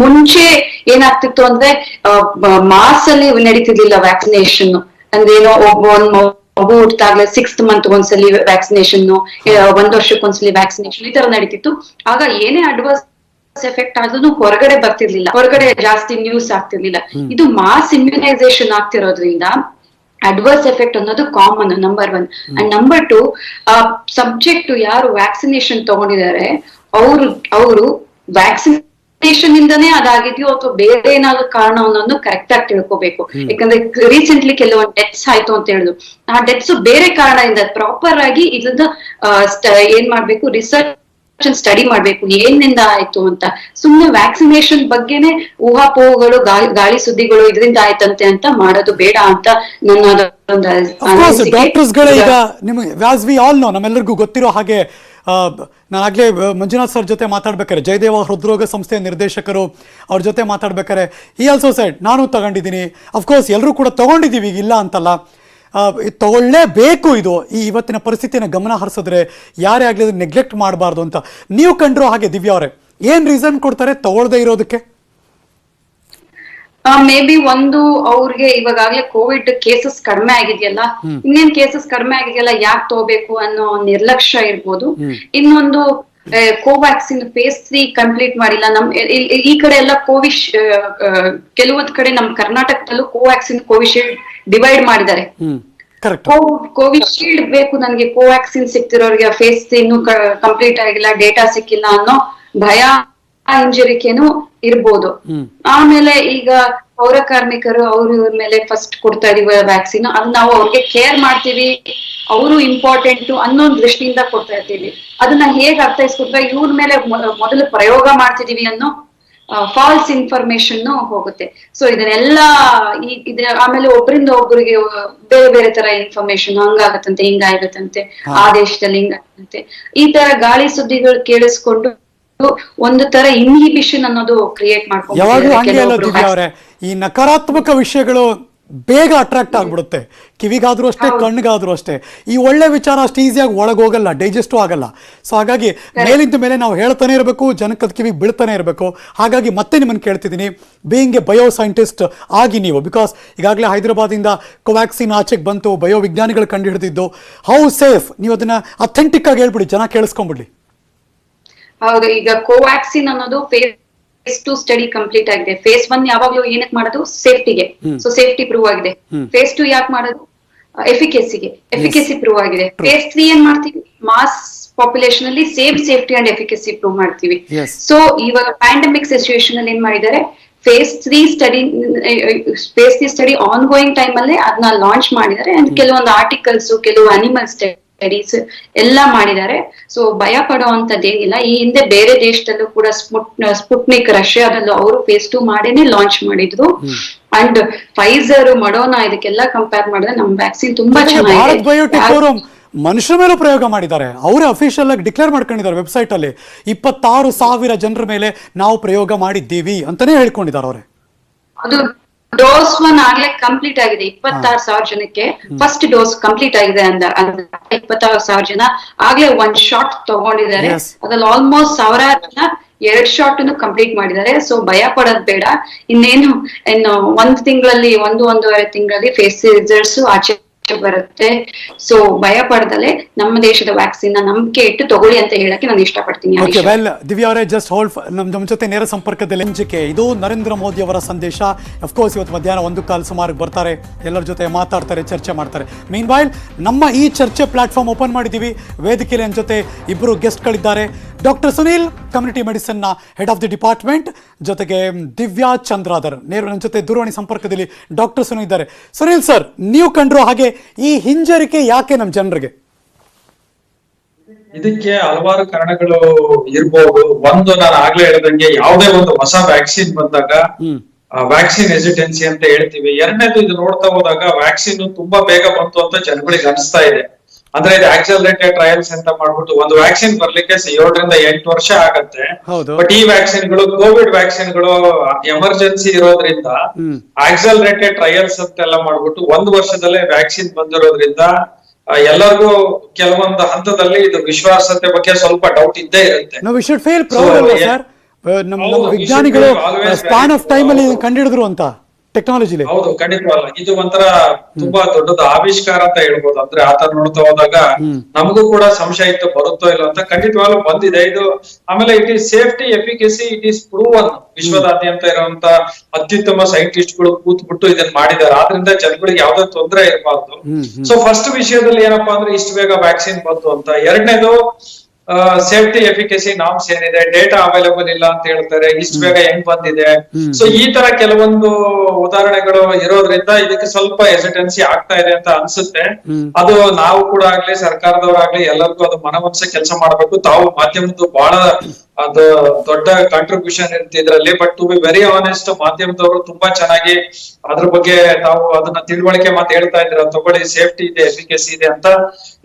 ಮುಂಚೆ ಏನಾಗ್ತಿತ್ತು ಅಂದ್ರೆ ಮಾರ್ಚ್ ಅಲ್ಲಿ ನಡೀತಿರ್ಲಿಲ್ಲ ವ್ಯಾಕ್ಸಿನೇಷನ್. ಅಂದ್ರೆ ಏನೋ ಮಗು ಹುಟ್ಟಾಗ್ಲೇ 6th month ಒಂದ್ಸಲಿ ವ್ಯಾಕ್ಸಿನೇಷನ್, 1 ವರ್ಷಕ್ಕೊಂದ್ಸಲಿ ವ್ಯಾಕ್ಸಿನೇಷನ್, ಈ ತರ ನಡೀತಿತ್ತು. ಆಗ ಏನೇ ಅಡ್ವರ್ಸ್ ಎಫೆಕ್ಟ್ ಆದ್ರೂ ಹೊರಗಡೆ ಬರ್ತಿರ್ಲಿಲ್ಲ, ಹೊರಗಡೆ ಜಾಸ್ತಿ ನ್ಯೂಸ್ ಆಗ್ತಿರ್ಲಿಲ್ಲ. ಇದು ಮಾಸ್ ಇಮ್ಯುನೈಸೇಷನ್ ಆಗ್ತಿರೋದ್ರಿಂದ ಅಡ್ವರ್ಸ್ ಎಫೆಕ್ಟ್ ಅನ್ನೋದು common, number 1. And number 2, subject ಯಾರು ವ್ಯಾಕ್ಸಿನೇಷನ್ ತಗೊಂಡಿದ್ದಾರೆ ಅವರು ವ್ಯಾಕ್ಸಿನೇಷನ್ ಇಂದಾನೇ ಅದಾಗಿದೆಯೋ ಅಥವಾ ಬೇರೆ ಏನಾದ್ರು ಕಾರಣ ಅನ್ನೋದು ಕರೆಕ್ಟ್ ಆಗಿ ತಿಳ್ಕೋಬೇಕು. ಯಾಕಂದ್ರೆ ರೀಸೆಂಟ್ಲಿ ಕೆಲವೊಂದು ಡೆತ್ಸ್ ಆಯ್ತು ಅಂತ ಹೇಳಿದ್ರು, ಆ ಡೆತ್ಸ್ ಬೇರೆ ಕಾರಣದಿಂದ ಪ್ರಾಪರ್ ಆಗಿ ಇದ್ರದ್ದು ಏನ್ ಮಾಡ್ಬೇಕು, ರಿಸರ್ಚ್ ಸ್ಟಡಿ ಮಾಡ್ಬೇಕು ಏನಿಂದ ಆಯ್ತು ಅಂತ. ಸುಮ್ನೆ ವ್ಯಾಕ್ಸಿನೇಷನ್ ಬಗ್ಗೆನೆ ಊಹಾಪೋಹಗಳು, ಗಾಳಿ ಸುದ್ದಿಗಳು ಇದರಿಂದ ಆಯ್ತಂತೆ ಅಂತ ಮಾಡೋದು ಬೇಡ ಅಂತ ನನ್ನ ಡಾಕ್ಟರ್ಸ್ ಗಳೇ ಈಗ ನಿಮಗೆ ವ್ಯಾಸ್ ವಿ ಆಲ್ ನೋ, ನಮ್ಮೆಲ್ಲರಿಗೂ ಗೊತ್ತಿರೋ ಹಾಗೆ ನಾನಾಗ್ಲೇ ಮಂಜುನಾಥ್ ಸರ್ ಜೊತೆ ಮಾತಾಡ್ಬೇಕಾರೆ, ಜಯದೇವ ಹೃದ್ರೋಗ ಸಂಸ್ಥೆಯ ನಿರ್ದೇಶಕರು, ಅವ್ರ ಜೊತೆ ಮಾತಾಡ್ಬೇಕಾರೆ ಈ ಆಲ್ಸೋ ಸೈಡ್ ನಾನು ತಗೊಂಡಿದ್ದೀನಿ. ಅಫ್ಕೋರ್ಸ್ ಎಲ್ಲರೂ ಕೂಡ ತಗೊಂಡಿದ್ದೀವಿ, ಈಗ ಇಲ್ಲ ಅಂತಲ್ಲ, ತಗೊಳ್ಳೇಬೇಕು. ಇದು ಈ ಇವತ್ತಿನ ಪರಿಸ್ಥಿತಿನ ಗಮನ ಹರಿಸಿದ್ರೆ ಯಾರೇ ಆಗಲಿ ಅದನ್ನ ನೆಗ್ಲೆಕ್ಟ್ ಮಾಡಬಾರ್ದು ಅಂತ ನೀವು ಕಂಡ್ರೋ ಹಾಗೆ ದಿವ್ಯಾ ಅವರೇ, ಏನ್ ರೀಸನ್ ಕೊಡ್ತಾರೆ ತಗೊಳ್ಳದೆ ಇರೋದಕ್ಕೆ? ಮೇ ಬಿ ಒಂದು, ಅವ್ರಿಗೆ ಇವಾಗಲೇ ಕೋವಿಡ್ ಕೇಸಸ್ ಕಡಿಮೆ ಆಗಿದೆಯಲ್ಲ, ಇನ್ನೇನ್ ಕೇಸಸ್ ಕಡಿಮೆ ಆಗಿದೆಯಲ್ಲ, ಯಾಕೆ ತಗೋಬೇಕು ಅನ್ನೋ ನಿರ್ಲಕ್ಷ್ಯ ಇರ್ಬೋದು. ಇನ್ನೊಂದು, ಕೋವ್ಯಾಕ್ಸಿನ್ ಫೇಸ್ 3 ಕಂಪ್ಲೀಟ್ ಮಾಡಿಲ್ಲ. ಈ ಕಡೆ ಎಲ್ಲ ಕೆಲವೊಂದ್ ಕಡೆ ನಮ್ ಕರ್ನಾಟಕದಲ್ಲೂ ಕೋವ್ಯಾಕ್ಸಿನ್ ಕೋವಿಶೀಲ್ಡ್ ಡಿವೈಡ್ ಮಾಡಿದ್ದಾರೆ. ಕೋವಿಶೀಲ್ಡ್ ಬೇಕು ನನ್ಗೆ, ಕೋವ್ಯಾಕ್ಸಿನ್ ಸಿಕ್ತಿರೋರಿಗೆ ಫೇಸ್ 3 ಇನ್ನೂ ಕಂಪ್ಲೀಟ್ ಆಗಿಲ್ಲ, ಡೇಟಾ ಸಿಕ್ಕಿಲ್ಲ ಅನ್ನೋ ಭಯ, ಹಿಂಜರಿಕೆನೂ ಇರ್ಬೋದು. ಆಮೇಲೆ ಈಗ ಪೌರ ಕಾರ್ಮಿಕರು ಇವ್ರ ಮೇಲೆ ಫಸ್ಟ್ ಕೊಡ್ತಾ ಇದೀವಿ ವ್ಯಾಕ್ಸಿನ್, ಅದು ನಾವು ಅವ್ರಿಗೆ ಕೇರ್ ಮಾಡ್ತೀವಿ, ಅವರು ಇಂಪಾರ್ಟೆಂಟ್ ಅನ್ನೋ ದೃಷ್ಟಿಯಿಂದ ಕೊಡ್ತಾ ಇರ್ತೀವಿ. ಅದನ್ನ ಹೇಗ್ ಅರ್ಥೈಸ್ಕೊಟ್ರೆ ಇವ್ರ ಮೇಲೆ ಮೊದಲು ಪ್ರಯೋಗ ಮಾಡ್ತಿದೀವಿ ಅನ್ನೋ ಫಾಲ್ಸ್ ಇನ್ಫಾರ್ಮೇಶನ್ ಹೋಗುತ್ತೆ. ಸೊ ಇದನ್ನೆಲ್ಲ ಆಮೇಲೆ ಒಬ್ಬರಿಂದ ಒಬ್ಬರಿಗೆ ಬೇರೆ ಬೇರೆ ತರ ಇನ್ಫಾರ್ಮೇಶನ್, ಹಂಗಾಗತ್ತಂತೆ, ಹಿಂಗಾಗತ್ತಂತೆ, ಆ ದೇಶದಲ್ಲಿ ಹಿಂಗಾಗತ್ತಂತೆ, ಈ ತರ ಗಾಳಿ ಸುದ್ದಿಗಳು ಕೇಳಿಸ್ಕೊಂಡು ಒಂದು ತರ ಇನ್ಹಿಬಿಷನ್ ಅನ್ನೋದು ಕ್ರಿಯೇಟ್ ಯಾವಾಗ್ಲೂ ಹಂಗೆ ಅಲ್ಲ ಮಾಡ್ಕೊಂಡು ದಿವ್ಯಾ ಅವರೇ, ಈ ನಕಾರಾತ್ಮಕ ವಿಷಯಗಳು ಬೇಗ ಅಟ್ರಾಕ್ಟ್ ಆಗ್ಬಿಡುತ್ತೆ. ಕಿವಿಗಾದ್ರೂ ಅಷ್ಟೇ, ಕಣ್ಣಿಗಾದ್ರೂ ಅಷ್ಟೇ. ಈ ಒಳ್ಳೆ ವಿಚಾರ ಅಷ್ಟು ಈಸಿಯಾಗಿ ಒಳಗೋಗಲ್ಲ, ಡೈಜೆಸ್ಟು ಆಗಲ್ಲ. ಸೊ ಹಾಗಾಗಿ ಮೇಲಿಂದ ಮೇಲೆ ನಾವು ಹೇಳ್ತಾನೆ ಇರಬೇಕು, ಜನಕ್ಕದ ಕಿವಿಗೆ ಬೀಳ್ತಾನೆ ಇರಬೇಕು. ಹಾಗಾಗಿ ಮತ್ತೆ ನಿಮ್ಮನ್ನು ಕೇಳ್ತಿದ್ದೀನಿ, ಬೀಯಿಂಗ್ ಎ ಬಯೋ ಸೈಂಟಿಸ್ಟ್ ಆಗಿ ನೀವು, ಬಿಕಾಸ್ ಈಗಾಗಲೇ ಹೈದರಾಬಾದಿಂದ ಕೋವ್ಯಾಕ್ಸಿನ್ ಆಚೆಗೆ ಬಂತು, ಬಯೋ ವಿಜ್ಞಾನಿಗಳು ಕಂಡು ಹಿಡಿದಿದ್ದು. How safe? ನೀವು ಅದನ್ನ ಅಥೆಂಟಿಕ್ ಆಗಿ ಹೇಳ್ಬಿಡಿ, ಜನ ಕೇಳಿಸ್ಕೊಂಡ್ಬಿಡ್ಲಿ. ಹೌದು, ಈಗ ಕೋವ್ಯಾಕ್ಸಿನ್ ಅನ್ನೋದು ಫೇಸ್ 2 ಸ್ಟಡಿ ಕಂಪ್ಲೀಟ್ ಆಗಿದೆ. ಫೇಸ್ 1 ಯಾವಾಗ್ಲೂ ಏನಕ್ಕೆ ಮಾಡೋದು? ಸೇಫ್ಟಿಗೆ. ಸೊ ಸೇಫ್ಟಿ ಪ್ರೂವ್ ಆಗಿದೆ. ಫೇಸ್ 2 ಯಾಕೆ ಮಾಡೋದು? ಎಫಿಕೆಸಿ ಪ್ರೂವ್ ಆಗಿದೆ. ಫೇಸ್ 3 ಏನ್ ಮಾಡ್ತೀವಿ? ಮಾಸ್ ಪಾಪ್ಯುಲೇಷನ್ ಅಲ್ಲಿ ಸೇಫ್ಟಿ ಅಂಡ್ ಎಫಿಕೆಸಿ ಪ್ರೂವ್ ಮಾಡ್ತೀವಿ. ಸೊ ಇವಾಗ ಪ್ಯಾಂಡಮಿಕ್ ಸಿಚುಯೇಷನ್ ಅಲ್ಲಿ ಏನ್ ಮಾಡಿದ್ದಾರೆ? Phase 3 study ongoing time ಅಲ್ಲೇ ಅದನ್ನ ಲಾಂಚ್ ಮಾಡಿದ್ದಾರೆ. ಅಂಡ್ ಕೆಲವೊಂದು ಆರ್ಟಿಕಲ್ಸ್, ಕೆಲವು ಅನಿಮಲ್ ಸ್ಟಡೀಸ್ ಎಲ್ಲ ಮಾಡಿದ್ದಾರೆ. ಸೊ ಭಯ ಪಡುವಂತದ್ದೇನಿಲ್ಲ. ಈ ಹಿಂದೆ ಬೇರೆ ದೇಶದಲ್ಲೂ ಕೂಡ ಸ್ಪುಟ್ನಿಕ್ ರಷ್ಯಾದಲ್ಲೂ ಅವರು ಫೇಸ್ 2 ಮಾಡೇನೆ ಲಾಂಚ್ ಮಾಡಿದ್ರು. ಅಂಡ್ ಫೈಸರ್, ಮಡೋನಾ ಇದಕ್ಕೆಲ್ಲ ಕಂಪೇರ್ ಮಾಡಿದ್ರೆ ನಮ್ ವ್ಯಾಕ್ಸಿನ್ ತುಂಬಾ ಭಾರತ್ ಬಯೋಟೆಕ್ ಅವರು ಮನುಷ್ಯರ ಮೇಲೂ ಪ್ರಯೋಗ ಮಾಡಿದ್ದಾರೆ. ಅವರೇ ಅಫಿಷಿಯಲ್ ಆಗಿ ಡಿಕ್ಲೇರ್ ಮಾಡ್ಕೊಂಡಿದ್ದಾರೆ ವೆಬ್ಸೈಟ್ ಅಲ್ಲಿ, 26,000 ಜನರ ಮೇಲೆ ನಾವು ಪ್ರಯೋಗ ಮಾಡಿದ್ದೀವಿ ಅಂತಾನೆ ಹೇಳ್ಕೊಂಡಿದ್ದಾರೆ ಅವರೇ. ಅದು ಡೋಸ್ 1 ಆಗ್ಲೇ ಕಂಪ್ಲೀಟ್ ಆಗಿದೆ. 26,000 ಜನಕ್ಕೆ ಫಸ್ಟ್ ಡೋಸ್ ಕಂಪ್ಲೀಟ್ ಆಗಿದೆ. 26,000 ಜನ ಆಗ್ಲೇ 1 ಶಾಟ್ ತಗೊಂಡಿದ್ದಾರೆ. ಅದ್ರಲ್ಲಿ ಆಲ್ಮೋಸ್ಟ್ 1,000 ಜನ 2 ಶಾಟ್ ಕಂಪ್ಲೀಟ್ ಮಾಡಿದ್ದಾರೆ. ಸೊ ಭಯ ಪಡೋದ್ ಬೇಡ. ಇನ್ನು 1 ತಿಂಗಳಲ್ಲಿ 1-1.5 ತಿಂಗಳಲ್ಲಿ ಫೇಸ್ ರಿಸಲ್ಟ್ಸ್ ಆಚೆ ಬರುತ್ತೆ. ಸೊ ಭಯ ಪಡದಲೆ ನಮ್ಮ ದೇಶದ ವ್ಯಾಕ್ಸಿನ್ ನಂಬಿಕೆ ಇಟ್ಟು ತಗೊಳ್ಳಿ ಅಂತ ಹೇಳಕ್ಕೆ ನಾನು ಇಷ್ಟಪಡ್ತೀನಿ. ಓಕೆ, ವೆಲ್ ದಿವ್ಯಾ ಅವರೇ, ಜಸ್ಟ್ ಹೋಲ್ಡ್. ನಮ್ಮ ಜೊತೆ ನೇರ ಸಂಪರ್ಕದಲ್ಲಿ ಹಂಚಿಕೆ. ಇದು ನರೇಂದ್ರ ಮೋದಿ ಅವರ ಸಂದೇಶ. ಅಫ್ಕೋರ್ಸ್ ಇವತ್ತು ಮಧ್ಯಾಹ್ನ 1 ಸುಮಾರಿಗೆ ಬರ್ತಾರೆ, ಎಲ್ಲರ ಜೊತೆ ಮಾತಾಡ್ತಾರೆ, ಚರ್ಚೆ ಮಾಡ್ತಾರೆ. ಮೀನ್ ವೈಲ್ ನಮ್ಮ ಈ ಚರ್ಚೆ ಪ್ಲಾಟ್ಫಾರ್ಮ್ ಓಪನ್ ಮಾಡಿದ್ದೀವಿ. ವೇದಿಕೆಯಲ್ಲಿ ನನ್ನ ಜೊತೆ ಇಬ್ಬರು ಗೆಸ್ಟ್ಗಳಿದ್ದಾರೆ. ಡಾಕ್ಟರ್ ಸುನೀಲ್, ಕಮ್ಯುನಿಟಿ ಮೆಡಿಸಿನ್ನ ಹೆಡ್ ಆಫ್ ದಿ ಡಿಪಾರ್ಟ್ಮೆಂಟ್, ಜೊತೆಗೆ ದಿವ್ಯಾ ಚಂದ್ರಾಧರ್ ನನ್ನ ಜೊತೆ ದೂರವಾಣಿ ಸಂಪರ್ಕದಲ್ಲಿ ಡಾಕ್ಟರ್ ಸುನೀಲ್ ಇದ್ದಾರೆ. ಸುನೀಲ್ ಸರ್, ನೀವು ಕಂಡ್ರು ಹಾಗೆ ಈ ಹಿಂಜರಿಕೆ ಯಾಕೆ ನಮ್ಮ ಜನರಿಗೆ? ಇದಕ್ಕೆ ಹಲವಾರು ಕಾರಣಗಳು ಇರ್ಬೋದು. ಒಂದು, ನಾನು ಆಗ್ಲೇ ಹೇಳಿದಂಗೆ ಯಾವುದೇ ಒಂದು ಹೊಸ ವ್ಯಾಕ್ಸಿನ್ ಬಂದಾಗ ವ್ಯಾಕ್ಸಿನ್ ಹೆಸಿಟೆನ್ಸಿ ಅಂತ ಹೇಳ್ತೀವಿ. ಎರಡನೇದು, ಇದು ನೋಡ್ತಾ ಹೋದಾಗ ವ್ಯಾಕ್ಸಿನ್ ತುಂಬಾ ಬೇಗ ಬಂತು ಅಂತ ಜನಗಳಿಗೆ ಅನಿಸ್ತಾ ಇದೆ. ಅಂದ್ರೆ ಇದು ಆಕ್ಸಲರೇಟೆಡ್ ಟ್ರಯಲ್ಸ್ ಅಂತ ಮಾಡ್ಬಿಟ್ಟು ಒಂದು ವ್ಯಾಕ್ಸಿನ್ ಬರ್ಲಿಕ್ಕೆ 7 ರಿಂದ 8 ವರ್ಷ ಆಗತ್ತೆ. ಬಟ್ ಈ ವ್ಯಾಕ್ಸಿನ್ಗಳು, ಕೋವಿಡ್ ವ್ಯಾಕ್ಸಿನ್ಗಳು ಎಮರ್ಜೆನ್ಸಿ ಇರೋದ್ರಿಂದ ಆಕ್ಸಲರೇಟೆಡ್ ಟ್ರಯಲ್ಸ್ ಅಂತೆಲ್ಲ ಮಾಡ್ಬಿಟ್ಟು 1 ವರ್ಷದಲ್ಲೇ ವ್ಯಾಕ್ಸಿನ್ ಬಂದಿರೋದ್ರಿಂದ ಎಲ್ಲರಿಗೂ ಕೆಲವೊಂದು ಹಂತದಲ್ಲಿ ಇದು ವಿಶ್ವಾಸತೆ ಬಗ್ಗೆ ಸ್ವಲ್ಪ ಡೌಟ್ ಇದ್ದೇ ಇರುತ್ತೆ. ವಿಜ್ಞಾನಿಗಳು ಸ್ಪ್ಯಾನ್ ಆಫ್ ಟೈಮ್ ಅಲ್ಲಿ ಕಂಡುಹಿಡಿದ್ರು ಅಂತ ಟೆಕ್ನಾಲಜಿ. ಹೌದು, ಖಂಡಿತವಲ್ಲ. ಇದು ಒಂಥರ ತುಂಬಾ ದೊಡ್ಡದ ಆವಿಷ್ಕಾರ ಅಂತ ಹೇಳ್ಬೋದು. ಅಂದ್ರೆ ಆತರ ನೋಡ್ತಾ ಹೋದಾಗ ನಮಗೂ ಕೂಡ ಸಂಶಯ ಇತ್ತು, ಬರುತ್ತೋ ಇಲ್ಲ ಅಂತ. ಖಂಡಿತವಾಗ್ಲೂ ಬಂದಿದೆ ಇದು. ಆಮೇಲೆ it is safety, efficacy, it is proven. ವಿಶ್ವದಾದ್ಯಂತ ಇರುವಂತ ಅತ್ಯುತ್ತಮ ಸೈಂಟಿಸ್ಟ್ಗಳು ಕೂತ್ಬಿಟ್ಟು ಇದನ್ನ ಮಾಡಿದ್ದಾರೆ. ಆದ್ರಿಂದ ಜನಗಳಿಗೆ ಯಾವ್ದೇ ತೊಂದರೆ ಇರಬಾರ್ದು. ಸೊ ಫಸ್ಟ್ ವಿಷಯದಲ್ಲಿ ಏನಪ್ಪಾ ಅಂದ್ರೆ ಇಷ್ಟು ಬೇಗ ವ್ಯಾಕ್ಸಿನ್ ಬಂತು ಅಂತ. ಎರಡನೇದು, ಸೇಫ್ಟಿ ಎಫಿಕೆಸಿ ನಾರ್ಮ್ಸ್ ಏನಿದೆ, ಡೇಟಾ ಅವೈಲೇಬಲ್ ಇಲ್ಲ ಅಂತ ಹೇಳ್ತಾರೆ. ಇಷ್ಟು ಬೇಗ ಹೆಂಗ್ ಬಂದಿದೆ? ಸೊ ಈ ತರ ಕೆಲವೊಂದು ಉದಾಹರಣೆಗಳು ಇರೋದ್ರಿಂದ ಇದಕ್ಕೆ ಸ್ವಲ್ಪ ಹೆಸಿಟೆನ್ಸಿ ಆಗ್ತಾ ಇದೆ ಅಂತ ಅನ್ಸುತ್ತೆ. ಅದು ನಾವು ಕೂಡ ಆಗ್ಲಿ, ಸರ್ಕಾರದವರಾಗ್ಲಿ, ಎಲ್ಲರಿಗೂ ಅದು ಮನವೊಲಿಸೋ ಕೆಲಸ ಮಾಡ್ಬೇಕು. ತಾವು ಮಾಧ್ಯಮದ್ದು ಬಹಳ ಅದು ದೊಡ್ಡ ಕಾಂಟ್ರಿಬ್ಯೂಷನ್ ಇರುತ್ತೆ ಇದ್ರಲ್ಲಿ. But to be very honest, ಮಾಧ್ಯಮದವರು ತುಂಬಾ ಚೆನ್ನಾಗಿ ಅದ್ರ ಬಗ್ಗೆ ತಾವು ಅದನ್ನ ತಿಳುವಳಿಕೆ ಮಾತು ಹೇಳ್ತಾ ಇದ್ದೀರಾ. ತಗೊಳ್ಳಿ, ಸೇಫ್ಟಿ ಇದೆ, ಎಫಿಕೆಸಿ ಇದೆ ಅಂತ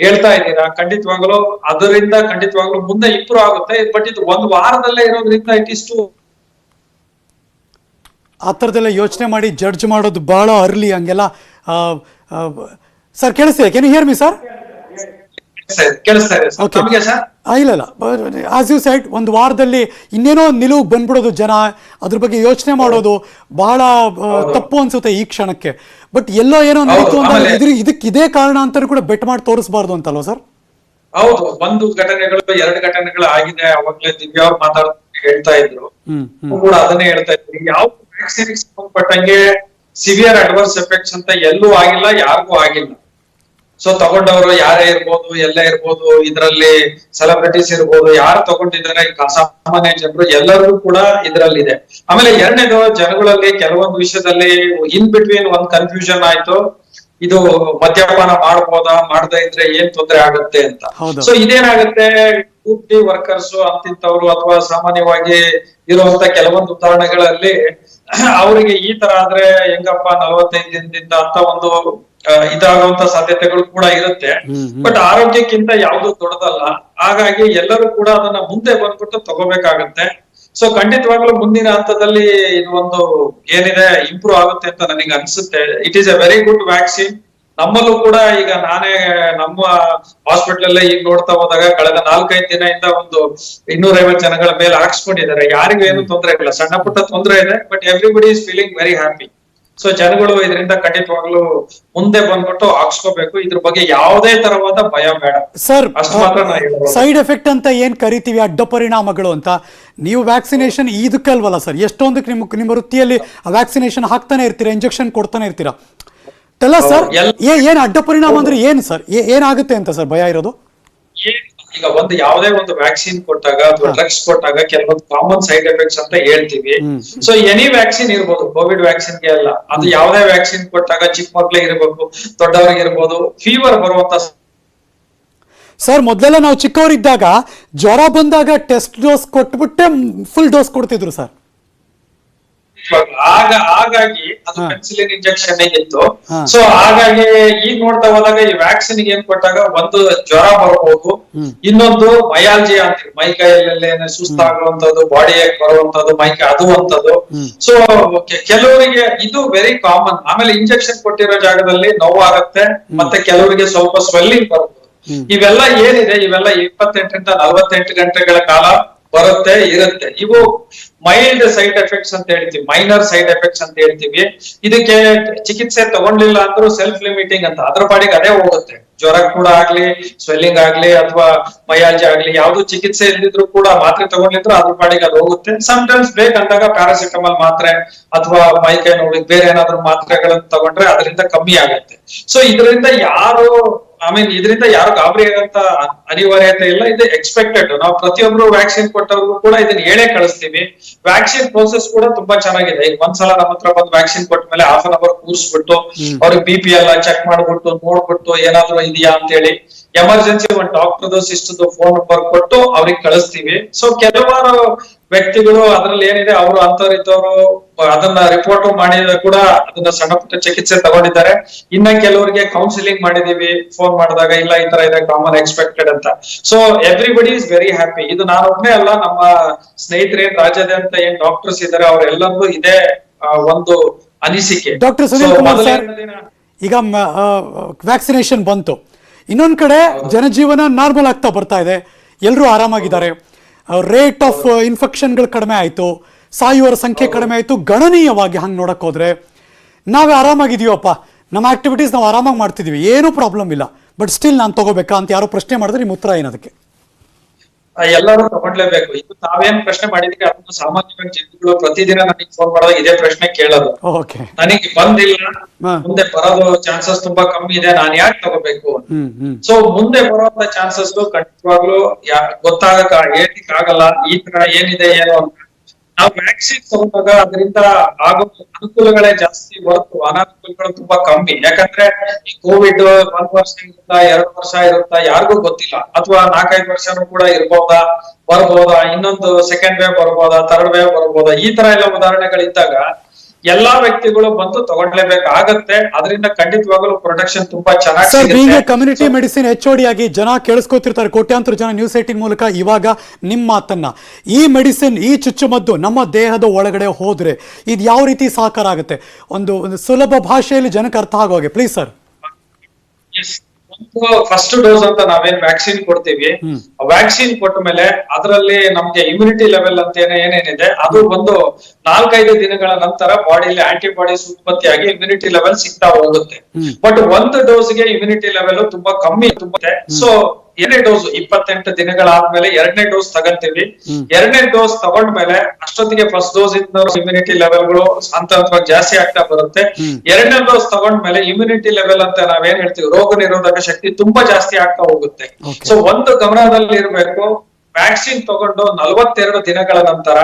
ಹೇಳ್ತಾ ಇದ್ದೀರಾ. ಖಂಡಿತವಾಗ್ಲು ಅದರಿಂದ ಖಂಡಿತವಾಗ್ಲು ಮುಂದೆ ಇಂಪ್ರೂವ್ ಆಗುತ್ತೆ. ಬಟ್ ಇದು 1 ವಾರದಲ್ಲೇ ಇರೋದ್ರಿಂದ ಇಟ್ ಇಸ್ ಟು ಆ ಥರದೆಲ್ಲ ಯೋಚನೆ ಮಾಡಿ ಜಡ್ಜ್ ಮಾಡೋದು ಬಹಳ ಅರ್ಲಿ. ಹಂಗೆಲ್ಲ ಸರ್ ಕೇಳಿಸ್ತಿದೆ? Can you hear me sir? ಇಲ್ಲ, ಆಸ್ ಯು ಸೈಡ್, 1 ವಾರದಲ್ಲಿ ಇನ್ನೇನೋ ನಿಲುವು ಬಂದ್ಬಿಡೋದು, ಜನ ಅದ್ರ ಬಗ್ಗೆ ಯೋಚನೆ ಮಾಡೋದು ಬಹಳ ತಪ್ಪು ಅನ್ಸುತ್ತೆ ಈ ಕ್ಷಣಕ್ಕೆ. ಬಟ್ ಎಲ್ಲೋ ಏನೋ ನಡೀತು ಅಂತ ಇದಕ್ಕೆ ಇದೇ ಕಾರಣ ಅಂತ ಕೂಡ ಬೆಟ್ ಮಾಡಿ ತೋರಿಸಬಾರ್ದು ಅಂತಲ್ವಾ ಸರ್? ಹೌದು, 1 ಘಟನೆಗಳು 2 ಘಟನೆಗಳು ಆಗಿದೆ. ಅವಾಗ್ಲೇ ದಿವ್ಯಾ ಅವ್ರು ಹೇಳ್ತಾ ಇದ್ರು, ಕೂಡ ಅದನ್ನೇ ಹೇಳ್ತಾ ಇದ್ರು. ಯಾವ ವ್ಯಾಕ್ಸಿನ್ ಸಂಬಂಧಪಟ್ಟಂಗೆ ಸಿವಿಯರ್ ಅಡ್ವರ್ಸ್ ಎಫೆಕ್ಟ್ಸ್ ಅಂತ ಎಲ್ಲೂ ಆಗಿಲ್ಲ, ಯಾರಿಗೂ ಆಗಿಲ್ಲ. ಸೊ ತಗೊಂಡವರು ಯಾರೇ ಇರ್ಬೋದು, ಎಲ್ಲೇ ಇರ್ಬೋದು, ಇದರಲ್ಲಿ ಸೆಲೆಬ್ರಿಟೀಸ್ ಇರ್ಬೋದು, ಯಾರು ತಗೊಂಡಿದ್ದಾರೆ, ಸಾಮಾನ್ಯ ಜನರು, ಎಲ್ಲರಿಗೂ ಕೂಡ ಇದರಲ್ಲಿದೆ. ಆಮೇಲೆ ಎರಡನೇದು, ಜನಗಳಲ್ಲಿ ಕೆಲವೊಂದು ವಿಷಯದಲ್ಲಿ ಇನ್ ಬಿಟ್ವೀನ್ ಒಂದ್ ಕನ್ಫ್ಯೂಷನ್ ಆಯ್ತು. ಇದು ಮದ್ಯಪಾನ ಮಾಡ್ಬೋದಾ, ಮಾಡದೇ ಇದ್ರೆ ಏನ್ ತೊಂದರೆ ಆಗುತ್ತೆ ಅಂತ. ಸೊ ಇದೇನಾಗುತ್ತೆ, ಗ್ರೂಪ್ ಡಿ ವರ್ಕರ್ಸ್ ಅಂತಿಂತವ್ರು ಅಥವಾ ಸಾಮಾನ್ಯವಾಗಿ ಇರುವಂತ ಕೆಲವೊಂದು ಉದಾಹರಣೆಗಳಲ್ಲಿ ಅವರಿಗೆ ಈ ತರ ಆದ್ರೆ ಹೆಂಗಪ್ಪ 45 ದಿನದಿಂದ ಅಂತ ಒಂದು ಇದಾಗುವಂತ ಸಾಧ್ಯತೆಗಳು ಕೂಡ ಇರುತ್ತೆ. ಬಟ್ ಆರೋಗ್ಯಕ್ಕಿಂತ ಯಾವ್ದು ದೊಡ್ಡದಲ್ಲ. ಹಾಗಾಗಿ ಎಲ್ಲರೂ ಕೂಡ ಅದನ್ನ ಮುಂದೆ ಬಂದ್ಬಿಟ್ಟು ತಗೋಬೇಕಾಗತ್ತೆ. ಸೊ ಖಂಡಿತವಾಗ್ಲೂ ಮುಂದಿನ ಹಂತದಲ್ಲಿ ಇದು ಒಂದು ಏನಿದೆ ಇಂಪ್ರೂವ್ ಆಗುತ್ತೆ ಅಂತ ನನಗೆ ಅನ್ಸುತ್ತೆ. It is A very good vaccine. ನಮ್ಮಲ್ಲೂ ಕೂಡ ಈಗ ನಾನೇ ನಮ್ಮ ಹಾಸ್ಪಿಟಲ್ ಅಲ್ಲೇ ಈಗ ನೋಡ್ತಾ ಹೋದಾಗ ಕಳೆದ 4-5 ದಿನದಿಂದ ಒಂದು 250 ಜನಗಳ ಮೇಲೆ ಹಾಕ್ಸ್ಕೊಂಡಿದ್ದಾರೆ. ಯಾರಿಗೂ ಏನು ತೊಂದರೆ ಇಲ್ಲ, ಸಣ್ಣ ಪುಟ್ಟ ತೊಂದರೆ ಇದೆ, but everybody is feeling very happy. So ಜನಗಳು ಇದರಿಂದ ಖಂಡಿತವಾಗ್ಲೂ ಮುಂದೆ ಬಂದ್ಬಿಟ್ಟು ಹಾಕ್ಸ್ಕೋಬೇಕು. ಇದ್ರ ಬಗ್ಗೆ ಯಾವುದೇ ತರವಾದ ಭಯ ಬೇಡ ಸರ್. ಅಷ್ಟು ಮಾತ್ರ ನಾ ಹೇಳ್ಬೋದು. ಸೈಡ್ ಎಫೆಕ್ಟ್ ಅಂತ ಏನ್ ಕರಿತೀವಿ, ಅಡ್ಡ ಪರಿಣಾಮಗಳು ಅಂತ, ನೀವು ವ್ಯಾಕ್ಸಿನೇಷನ್ ಇದಕ್ಕಲ್ವಲ್ಲ ಸರ್, ಎಷ್ಟೊಂದಕ್ಕೆ ನಿಮ್ಮ ವೃತ್ತಿಯಲ್ಲಿ ವ್ಯಾಕ್ಸಿನೇಷನ್ ಹಾಕ್ತಾನೆ ಇರ್ತೀರಾ, ಇಂಜೆಕ್ಷನ್ ಕೊಡ್ತಾನೆ ಇರ್ತೀರಾ. ಅಲ್ಲ ಸರ್, ಏನ್ ಅಡ್ಡ ಪರಿಣಾಮ ಅಂದ್ರೆ ಏನ್ ಸರ್, ಏನಾಗುತ್ತೆ ಅಂತ ಸರ್ ಭಯ ಇರೋದು? ಈಗ ಯಾವುದೇ ಒಂದು ವ್ಯಾಕ್ಸಿನ್ ಕೊಟ್ಟಾಗ ಅಥವಾ ಡ್ರಗ್ಸ್ ಕೊಟ್ಟಾಗ ಕೆಲವೊಂದು ಕಾಮನ್ ಸೈಡ್ ಎಫೆಕ್ಟ್ಸ್ ಅಂತ ಹೇಳ್ತೀವಿ. ಸೊ ಎನಿ ವ್ಯಾಕ್ಸಿನ್ ಇರ್ಬೋದು, ಕೋವಿಡ್ ವ್ಯಾಕ್ಸಿನ್ ಗೆ ಅಲ್ಲ, ಅದು ಯಾವುದೇ ವ್ಯಾಕ್ಸಿನ್ ಕೊಟ್ಟಾಗ ಚಿಕ್ಕ ಮಕ್ಳಿಗೆ ಇರ್ಬೇಕು, ದೊಡ್ಡವರಿಗೆ ಇರ್ಬೋದು, ಫೀವರ್ ಬರುವಂತ. ಸರ್ ಮೊದಲೆಲ್ಲ ನಾವು ಚಿಕ್ಕವರಿದ್ದಾಗ ಜ್ವರ ಬಂದಾಗ ಟೆಸ್ಟ್ ಡೋಸ್ ಕೊಟ್ಬಿಟ್ಟೆ ಫುಲ್ ಡೋಸ್ ಕೊಡ್ತಿದ್ರು ಸರ್. ಹಾಗಾಗಿ ಅದು ಪೆನ್ಸಿಲಿನ್ ಇಂಜೆಕ್ಷನ್ ಇತ್ತು. ಸೊ ಹಾಗಾಗಿ ಈಗ ನೋಡ್ತಾ ಹೋದಾಗ ಈ ವ್ಯಾಕ್ಸಿನ್ ಏನ್ ಕೊಟ್ಟಾಗ ಒಂದು ಜ್ವರ ಬರ್ಬೋದು, ಇನ್ನೊಂದು ಮಯಾಲ್ಜಿ ಅಂತೀವಿ, ಮೈ ಕೈಯಲ್ಲಿ ಸುಸ್ತಾಗುವಂತದ್ದು, ಬಾಡಿ ಏಕ್ ಬರುವಂತದ್ದು, ಮೈಕೈ ಅದು ಅಂತದ್ದು. ಸೊ ಕೆಲವರಿಗೆ ಇದು ವೆರಿ ಕಾಮನ್. ಆಮೇಲೆ ಇಂಜೆಕ್ಷನ್ ಕೊಟ್ಟಿರೋ ಜಾಗದಲ್ಲಿ ನೋವಾಗತ್ತೆ, ಮತ್ತೆ ಕೆಲವರಿಗೆ ಸ್ವಲ್ಪ ಸ್ವೆಲ್ಲಿಂಗ್ ಬರ್ಬೋದು. ಇವೆಲ್ಲ ಏನಿದೆ, ಇವೆಲ್ಲ 28 ರಿಂದ 48 ಗಂಟೆಗಳ ಕಾಲ ಬರುತ್ತೆ, ಇರುತ್ತೆ. ಇವು ಮೈಲ್ಡ್ ಸೈಡ್ ಎಫೆಕ್ಟ್ಸ್ ಅಂತ ಹೇಳ್ತೀವಿ, ಮೈನರ್ ಸೈಡ್ ಎಫೆಕ್ಟ್ಸ್ ಅಂತ ಹೇಳ್ತೀವಿ. ಇದಕ್ಕೆ ಚಿಕಿತ್ಸೆ ತಗೊಂಡ್ಲಿಲ್ಲ ಅಂದ್ರೂ ಸೆಲ್ಫ್ ಲಿಮಿಟಿಂಗ್ ಅಂತ ಅದ್ರ ಪಾಡಿಗೆ ಅದೇ ಹೋಗುತ್ತೆ. ಜ್ವರ ಕೂಡ ಆಗ್ಲಿ, ಸ್ವೆಲ್ಲಿಂಗ್ ಆಗ್ಲಿ, ಅಥವಾ ಮಯಾಲ್ಜಿ ಆಗ್ಲಿ, ಯಾವ್ದು ಚಿಕಿತ್ಸೆ ಇಲ್ದಿದ್ರು ಕೂಡ ಮಾತ್ರೆ ತಗೊಂಡಿದ್ರು ಅದ್ರ ಪಾಡಿಗೆ ಅದು ಹೋಗುತ್ತೆ. ಸಮ್ಟೈಮ್ಸ್ ಬೇಕಂದಾಗ ಪ್ಯಾರಾಸಿಟಮಾಲ್ ಮಾತ್ರೆ ಅಥವಾ ಮೈಕೈ ನೋವಿಗೆ ಬೇರೆ ಏನಾದ್ರು ಮಾತ್ರೆಗಳನ್ನು ತಗೊಂಡ್ರೆ ಅದರಿಂದ ಕಮ್ಮಿ ಆಗುತ್ತೆ. ಸೊ ಇದರಿಂದ ಇದರಿಂದ ಯಾರು ಗಾಬರಿ ಆಗಂತ ಅನಿವಾರ್ಯತೆ ಇಲ್ಲ. ಇದು ಎಕ್ಸ್ಪೆಕ್ಟೆಡ್. ನಾವು ಪ್ರತಿಯೊಬ್ರು ವ್ಯಾಕ್ಸಿನ್ ಕೊಟ್ಟವ್ರಿಗೂ ಕೂಡ ಇದನ್ನ ಹೇಳೇ ಕಳಿಸ್ತೀವಿ. ವ್ಯಾಕ್ಸಿನ್ ಪ್ರೋಸೆಸ್ ಕೂಡ ತುಂಬಾ ಚೆನ್ನಾಗಿದೆ. ಈಗ ಒಂದ್ಸಲ ನಮ್ಮ ಹತ್ರ ಬಂದು ವ್ಯಾಕ್ಸಿನ್ ಕೊಟ್ಟ ಮೇಲೆ 1/2 hour ಕೂರ್ಸ್ಬಿಟ್ಟು ಅವ್ರಿಗೆ BP ಎಲ್ಲ ಚೆಕ್ ಮಾಡ್ಬಿಟ್ಟು ನೋಡ್ಬಿಟ್ಟು ಏನಾದ್ರು ಇದೆಯಾ ಅಂತ ಹೇಳಿ ಎಮರ್ಜೆನ್ಸಿ ಒಂದು ಡಾಕ್ಟರ್ದು ಸಿಸ್ಟರ್ದು ಫೋನ್ ನಂಬರ್ ಕೊಟ್ಟು ಅವ್ರಿಗೆ ಕಳಿಸ್ತೀವಿ. ಸೊ ಕೆಲವಾರು ವ್ಯಕ್ತಿಗಳು ಅದ್ರಲ್ಲಿ ಏನಿದೆ ಅವರು ಅಂತವ್ರಿದ್ದವರು ಅದನ್ನ ರಿಪೋರ್ಟ್ ಮಾಡಿದ ಕೂಡ ಅದನ್ನ ಸಣ್ಣ ಪುಟ್ಟ ಚಿಕಿತ್ಸೆ ತಗೊಂಡಿದ್ದಾರೆ. ಇನ್ನ ಕೆಲವರಿಗೆ ಕೌನ್ಸಿಲಿಂಗ್ ಮಾಡಿದೀವಿ, ಫೋನ್ ಮಾಡಿದಾಗ ಇಲ್ಲ ಈ ತರ ಇದೆ, ಕಾಮನ್ ಎಕ್ಸ್ಪೆಕ್ಟೆಡ್ ಅಂತ. So everybody is very happy. ಇದು ನಾನೊಬ್ನೇ ಅಲ್ಲ, ನಮ್ಮ ಸ್ನೇಹಿತರೇನ್ ರಾಜ್ಯಾದ್ಯಂತ ಏನ್ ಡಾಕ್ಟರ್ಸ್ ಇದ್ದಾರೆ ಅವರೆಲ್ಲರೂ ಇದೇ ಒಂದು ಅನಿಸಿಕೆ. ಡಾಕ್ಟರ್ ಸುನೀಲ್ ಕುಮಾರ್ ಸರ್, ಈಗ ವ್ಯಾಕ್ಸಿನೇಷನ್ ಬಂತು, ಇನ್ನೊಂದ್ ಕಡೆ ಜನಜೀವನ ನಾರ್ಮಲ್ ಆಗ್ತಾ ಬರ್ತಾ ಇದೆ, ಎಲ್ಲರೂ ಆರಾಮಾಗಿದ್ದಾರೆ, ರೇಟ್ ಆಫ್ ಇನ್ಫೆಕ್ಷನ್ಗಳು ಕಡಿಮೆ ಆಯಿತು, ಸಾಯುವರ ಸಂಖ್ಯೆ ಕಡಿಮೆ ಆಯಿತು ಗಣನೀಯವಾಗಿ. ಹಂಗೆ ನೋಡಕ್ ಹೋದ್ರೆ ನಾವೇ ಆರಾಮಾಗಿದೀವಪ್ಪ, ನಮ್ಮ ಆಕ್ಟಿವಿಟೀಸ್ ನಾವು ಆರಾಮಾಗಿ ಮಾಡ್ತಿದೀವಿ, ಏನೂ ಪ್ರಾಬ್ಲಮ್ ಇಲ್ಲ, ಬಟ್ ಸ್ಟಿಲ್ ನಾನು ತಗೋಬೇಕಾ ಅಂತ ಯಾರೋ ಪ್ರಶ್ನೆ ಮಾಡಿದ್ರೆ ನಿಮ್ಮ ಉತ್ತರ ಏನದಕ್ಕೆ? ಎಲ್ಲರೂ ತಗೊಂಡ್ಲೇಬೇಕು. ಇದು ನಾವೇನ್ ಪ್ರಶ್ನೆ ಮಾಡಿದ್ವಿ ಅದನ್ನು ಸಾಮಾನ್ಯವಾಗಿ ಜನಗಳು ಪ್ರತಿದಿನ ನನಗೆ ಫೋನ್ ಮಾಡಿದಾಗ ಇದೇ ಪ್ರಶ್ನೆ ಕೇಳೋದು. ನನಗೆ ಬಂದಿಲ್ಲ, ಮುಂದೆ ಬರೋದು ಚಾನ್ಸಸ್ ತುಂಬಾ ಕಮ್ಮಿ ಇದೆ, ನಾನು ಯಾಕೆ ತಗೋಬೇಕು? ಸೊ ಮುಂದೆ ಬರುವಂತ ಚಾನ್ಸಸ್ ಖಂಡಿತವಾಗ್ಲೂ ಗೊತ್ತಾಗಕ್ ಆಗಲ್ಲ ಈ ತರ ಏನಿದೆ ಏನು ಅಂತ. ನಾವು ವ್ಯಾಕ್ಸಿನ್ ತಗೊಂಡಾಗ ಅದರಿಂದ ಆಗೋ ಅನುಕೂಲಗಳೇ ಜಾಸ್ತಿ ಹೊರತು ಅನಾನುಕೂಲಗಳು ತುಂಬಾ ಕಮ್ಮಿ. ಯಾಕಂದ್ರೆ ಈ ಕೋವಿಡ್ 1 ವರ್ಷ ಇರುತ್ತಾ 2 ವರ್ಷ ಇರುತ್ತಾ ಯಾರಿಗೂ ಗೊತ್ತಿಲ್ಲ, ಅಥವಾ 4-5 ವರ್ಷನೂ ಕೂಡ ಬರ್ಬೋದಾ, ಇನ್ನೊಂದು ಸೆಕೆಂಡ್ ವೇವ್ ಬರ್ಬೋದಾ, ಥರ್ಡ್ ವೇವ್ ಬರ್ಬೋದಾ, ಈ ತರ ಎಲ್ಲ ಉದಾಹರಣೆಗಳಿದ್ದಾಗ ಎಲ್ಲಾ ವ್ಯಕ್ತಿಗಳು ಬಂದು ತಗೊಳ್ಲೇಬೇಕಾಗತ್ತೆ. ಅದರಿಂದ ಖಂಡಿತವಾಗಲೂ ಪ್ರೊಟೆಕ್ಷನ್ ತುಂಬಾ ಚೆನ್ನಾಗಿ. ಕಮ್ಯುನಿಟಿ ಮೆಡಿಸಿನ್ HOD ಆಗಿ ಜನ ಕೇಳಿಸ್ಕೊತಿರ್ತಾರೆ, ಕೋಟ್ಯಾಂತರ ಜನ ನ್ಯೂಸ್ 18 ಮೂಲಕ. ಇವಾಗ ನಿಮ್ಮ ಮಾತನ್ನ, ಈ ಮೆಡಿಸಿನ್, ಈ ಚುಚ್ಚುಮದ್ದು ನಮ್ಮ ದೇಹದ ಒಳಗಡೆ ಹೋದ್ರೆ ಇದು ಯಾವ ರೀತಿ ಸಹಕಾರ ಆಗುತ್ತೆ, ಒಂದು ಸುಲಭ ಭಾಷೆಯಲ್ಲಿ ಜನಕ್ಕೆ ಅರ್ಥ ಆಗೋ ಹಾಗೆ ಪ್ಲೀಸ್ ಸರ್. ಫಸ್ಟ್ ಡೋಸ್ ಅಂತ ನಾವೇನ್ ವ್ಯಾಕ್ಸಿನ್ ಕೊಡ್ತೀವಿ, ವ್ಯಾಕ್ಸಿನ್ ಕೊಟ್ಟ ಮೇಲೆ ಅದರಲ್ಲಿ ನಮ್ಗೆ ಇಮ್ಯುನಿಟಿ ಲೆವೆಲ್ ಅಂತ ಏನೇನಿದೆ ಅದು ಒಂದು 4-5 ದಿನಗಳ ನಂತರ ಬಾಡಿಲಿ ಆಂಟಿಬಾಡೀಸ್ ಉತ್ಪತ್ತಿಯಾಗಿ ಇಮ್ಯುನಿಟಿ ಲೆವೆಲ್ ಸಿಗ್ತಾ ಹೋಗುತ್ತೆ. ಬಟ್ ಒಂದು ಡೋಸ್ಗೆ ಇಮ್ಯುನಿಟಿ ಲೆವೆಲ್ ತುಂಬಾ ಕಮ್ಮಿ ತುಂಬುತ್ತೆ. ಸೊ 2ನೇ ಡೋಸ್ 28 ದಿನಗಳಾದ್ಮೇಲೆ 2ನೇ ಡೋಸ್ ತಗೊಂತೀವಿ. 2ನೇ ಡೋಸ್ ತಗೊಂಡ್ಮೇಲೆ ಅಷ್ಟೊತ್ತಿಗೆ ಫಸ್ಟ್ ಡೋಸ್ ಇಂದ ಇಮ್ಯುನಿಟಿ ಲೆವೆಲ್ಗಳು ಹಂತವಾಗಿ ಜಾಸ್ತಿ ಆಗ್ತಾ ಬರುತ್ತೆ. 2ನೇ ಡೋಸ್ ತಗೊಂಡ್ಮೇಲೆ ಇಮ್ಯುನಿಟಿ ಲೆವೆಲ್ ಅಂತ ನಾವೇನ್ ಹೇಳ್ತೀವಿ, ರೋಗ ನಿರೋಧಕ ಶಕ್ತಿ ತುಂಬಾ ಜಾಸ್ತಿ ಆಗ್ತಾ ಹೋಗುತ್ತೆ. ಸೊ ಒಂದು ಗಮನದಲ್ಲಿ ಇರ್ಬೇಕು, ವ್ಯಾಕ್ಸಿನ್ ತಗೊಂಡು 42 ದಿನಗಳ ನಂತರ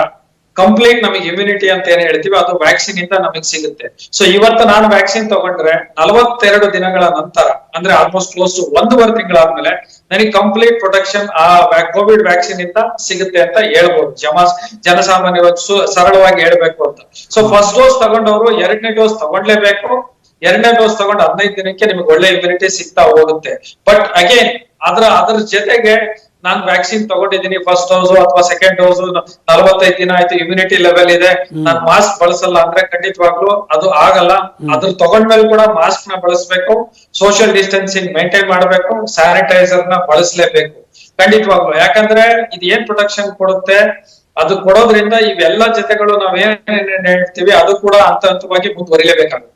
ಕಂಪ್ಲೀಟ್ ನಮಗೆ ಇಮ್ಯುನಿಟಿ ಅಂತ ಏನ್ ಹೇಳ್ತೀವಿ ಅದು ವ್ಯಾಕ್ಸಿನ್ ಇಂದ ನಮಗೆ ಸಿಗುತ್ತೆ. ಸೊ ಇವತ್ತು ನಾನು ವ್ಯಾಕ್ಸಿನ್ ತಗೊಂಡ್ರೆ 42 ದಿನಗಳ ನಂತರ, ಅಂದ್ರೆ ಆಲ್ಮೋಸ್ಟ್ ಕ್ಲೋಸ್ ಟು 1.5 ತಿಂಗಳಾದ್ಮೇಲೆ ನನಗೆ ಕಂಪ್ಲೀಟ್ ಪ್ರೊಟೆಕ್ಷನ್ ಆ ಕೋವಿಡ್ ವ್ಯಾಕ್ಸಿನ್ ಇಂದ ಸಿಗುತ್ತೆ ಅಂತ ಹೇಳ್ಬೋದು. ಜನಸಾಮಾನ್ಯವಾಗಿ ಸರಳವಾಗಿ ಹೇಳ್ಬೇಕು ಅಂತ. ಸೊ ಫಸ್ಟ್ ಡೋಸ್ ತಗೊಂಡವರು 2ನೇ ಡೋಸ್ ತಗೊಂಡ್ಲೇಬೇಕು. 2ನೇ ಡೋಸ್ ತಗೊಂಡು 15 ದಿನಕ್ಕೆ ನಿಮ್ಗೆ ಒಳ್ಳೆ ಇಮ್ಯುನಿಟಿ ಸಿಗ್ತಾ ಹೋಗುತ್ತೆ. ಬಟ್ ಅಗೇನ್ ಅದ್ರ ಜೊತೆಗೆ ನಾನ್ ವ್ಯಾಕ್ಸಿನ್ ತಗೊಂಡಿದ್ದೀನಿ ಫಸ್ಟ್ ಡೋಸ್ ಅಥವಾ ಸೆಕೆಂಡ್ ಡೋಸ್ 45 ದಿನ ಆಯ್ತು, ಇಮ್ಯುನಿಟಿ ಲೆವೆಲ್ ಇದೆ, ನಾನ್ ಮಾಸ್ಕ್ ಬಳಸಲ್ಲ ಅಂದ್ರೆ ಖಂಡಿತವಾಗ್ಲೂ ಅದು ಆಗಲ್ಲ. ಅದ್ರ ತಗೊಂಡ್ಮೇಲೆ ಕೂಡ ಮಾಸ್ಕ್ ನ ಬಳಸಬೇಕು, ಸೋಷಿಯಲ್ ಡಿಸ್ಟೆನ್ಸಿಂಗ್ ಮೇಂಟೈನ್ ಮಾಡಬೇಕು, ಸ್ಯಾನಿಟೈಸರ್ ನ ಬಳಸಲೇಬೇಕು ಖಂಡಿತವಾಗ್ಲು. ಯಾಕಂದ್ರೆ ಇದು ಏನ್ ಪ್ರೊಟೆಕ್ಷನ್ ಕೊಡುತ್ತೆ, ಅದು ಕೊಡೋದ್ರಿಂದ ಇವೆಲ್ಲ ಜೊತೆಗಳು ನಾವೇನ್ ಹೇಳ್ತೀವಿ ಅದು ಕೂಡ ಹಂತ ಹಂತವಾಗಿ ಮುಂದುವರಿಲೇಬೇಕಾಗುತ್ತೆ.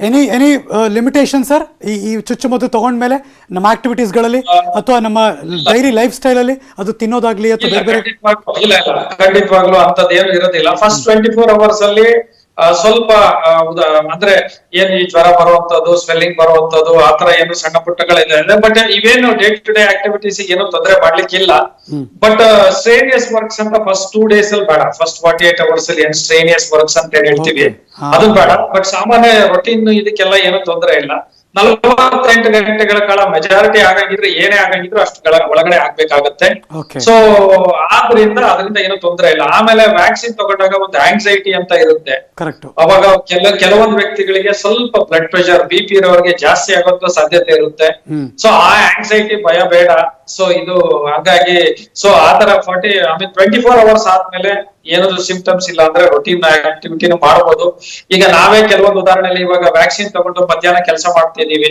ಎನಿ ಲಿಮಿಟೇಷನ್ ಸರ್ ಈ ಚುಚ್ಚುಮದ್ದು ತಗೊಂಡ್ಮೇಲೆ ನಮ್ಮ ಆಕ್ಟಿವಿಟೀಸ್ಗಳಲ್ಲಿ ಅಥವಾ ನಮ್ಮ ಡೈಲಿ ಲೈಫ್ ಸ್ಟೈಲ್ ಅಲ್ಲಿ ಅದು ತಿನ್ನೋದಾಗ್ಲಿ ಅಥವಾ ಬೇರೆ ಬೇರೆ? ಇಲ್ಲ ಖಂಡಿತವಾಗ್ಲು ಅಂತದ್ದೇನು ಇರೋದಿಲ್ಲ. ಫಸ್ಟ್ 24 hours ಅಲ್ಲಿ ಸ್ವಲ್ಪ ಅಂದ್ರೆ ಏನ್ ಈ ಜ್ವರ ಬರುವಂತದ್ದು, ಸ್ವೆಲ್ಲಿಂಗ್ ಬರುವಂತದ್ದು, ಆತರ ಏನು ಸಣ್ಣ ಪುಟ್ಟಗಳಿದೆ. ಬಟ್ ಇವೇನು ಡೇ ಟು ಡೇ ಆಕ್ಟಿವಿಟೀಸ್ ಏನು ತೊಂದರೆ ಮಾಡ್ಲಿಕ್ಕಿಲ್ಲ. ಬಟ್ ಸ್ಟ್ರೇನಿಯಸ್ ವರ್ಕ್ಸ್ ಅಂತ ಫಸ್ಟ್ 2 days ಅಲ್ಲಿ ಬೇಡ. ಫಸ್ಟ್ 48 hours ಅಲ್ಲಿ ಏನ್ ಸ್ಟ್ರೇನಿಯಸ್ ವರ್ಕ್ಸ್ ಅಂತ ಏನ್ ಹೇಳ್ತೀವಿ ಅದು ಬೇಡ. ಬಟ್ ಸಾಮಾನ್ಯ ರೊಟೀನ್ ಇದಕ್ಕೆಲ್ಲ ಏನು ತೊಂದರೆ ಇಲ್ಲ. 48 ಗಂಟೆಗಳ ಕಾಲ ಮೆಜಾರಿಟಿ ಆಗಂಗಿದ್ರೆ ಏನೇ ಆಗಂಗಿದ್ರು ಅಷ್ಟು ಒಳಗಡೆ ಆಗ್ಬೇಕಾಗತ್ತೆ. ಸೊ ಅದರಿಂದ ಏನು ತೊಂದರೆ ಇಲ್ಲ. ಆಮೇಲೆ ವ್ಯಾಕ್ಸಿನ್ ತಗೊಂಡಾಗ ಒಂದು ಆಂಗ್ಸೈಟಿ ಅಂತ ಇರುತ್ತೆ. ಅವಾಗ ಕೆಲವೊಂದು ವ್ಯಕ್ತಿಗಳಿಗೆ ಸ್ವಲ್ಪ ಬ್ಲಡ್ ಪ್ರೆಷರ್, BP ಇರೋರಿಗೆ ಜಾಸ್ತಿ ಆಗೋದು ಸಾಧ್ಯತೆ ಇರುತ್ತೆ. ಸೊ ಆ ಆಂಗ್ಸೈಟಿ ಭಯ ಬೇಡ. ಸೊ ಇದು ಹಾಗಾಗಿ ಸೊ ಆತರ 24 hours ಆದ್ಮೇಲೆ ಏನಾದ್ರು ಸಿಂಪ್ಟಮ್ಸ್ ಇಲ್ಲ ಅಂದ್ರೆ ರೊಟೀನ್ ಆಕ್ಟಿವಿಟಿನೂ ಮಾಡಬಹುದು. ಈಗ ನಾವೇ ಕೆಲವೊಂದು ಉದಾಹರಣೆಯಲ್ಲಿ ಇವಾಗ ವ್ಯಾಕ್ಸಿನ್ ತಗೊಂಡು ಮಧ್ಯಾಹ್ನ ಕೆಲಸ ಮಾಡ್ತಿದೀವಿ,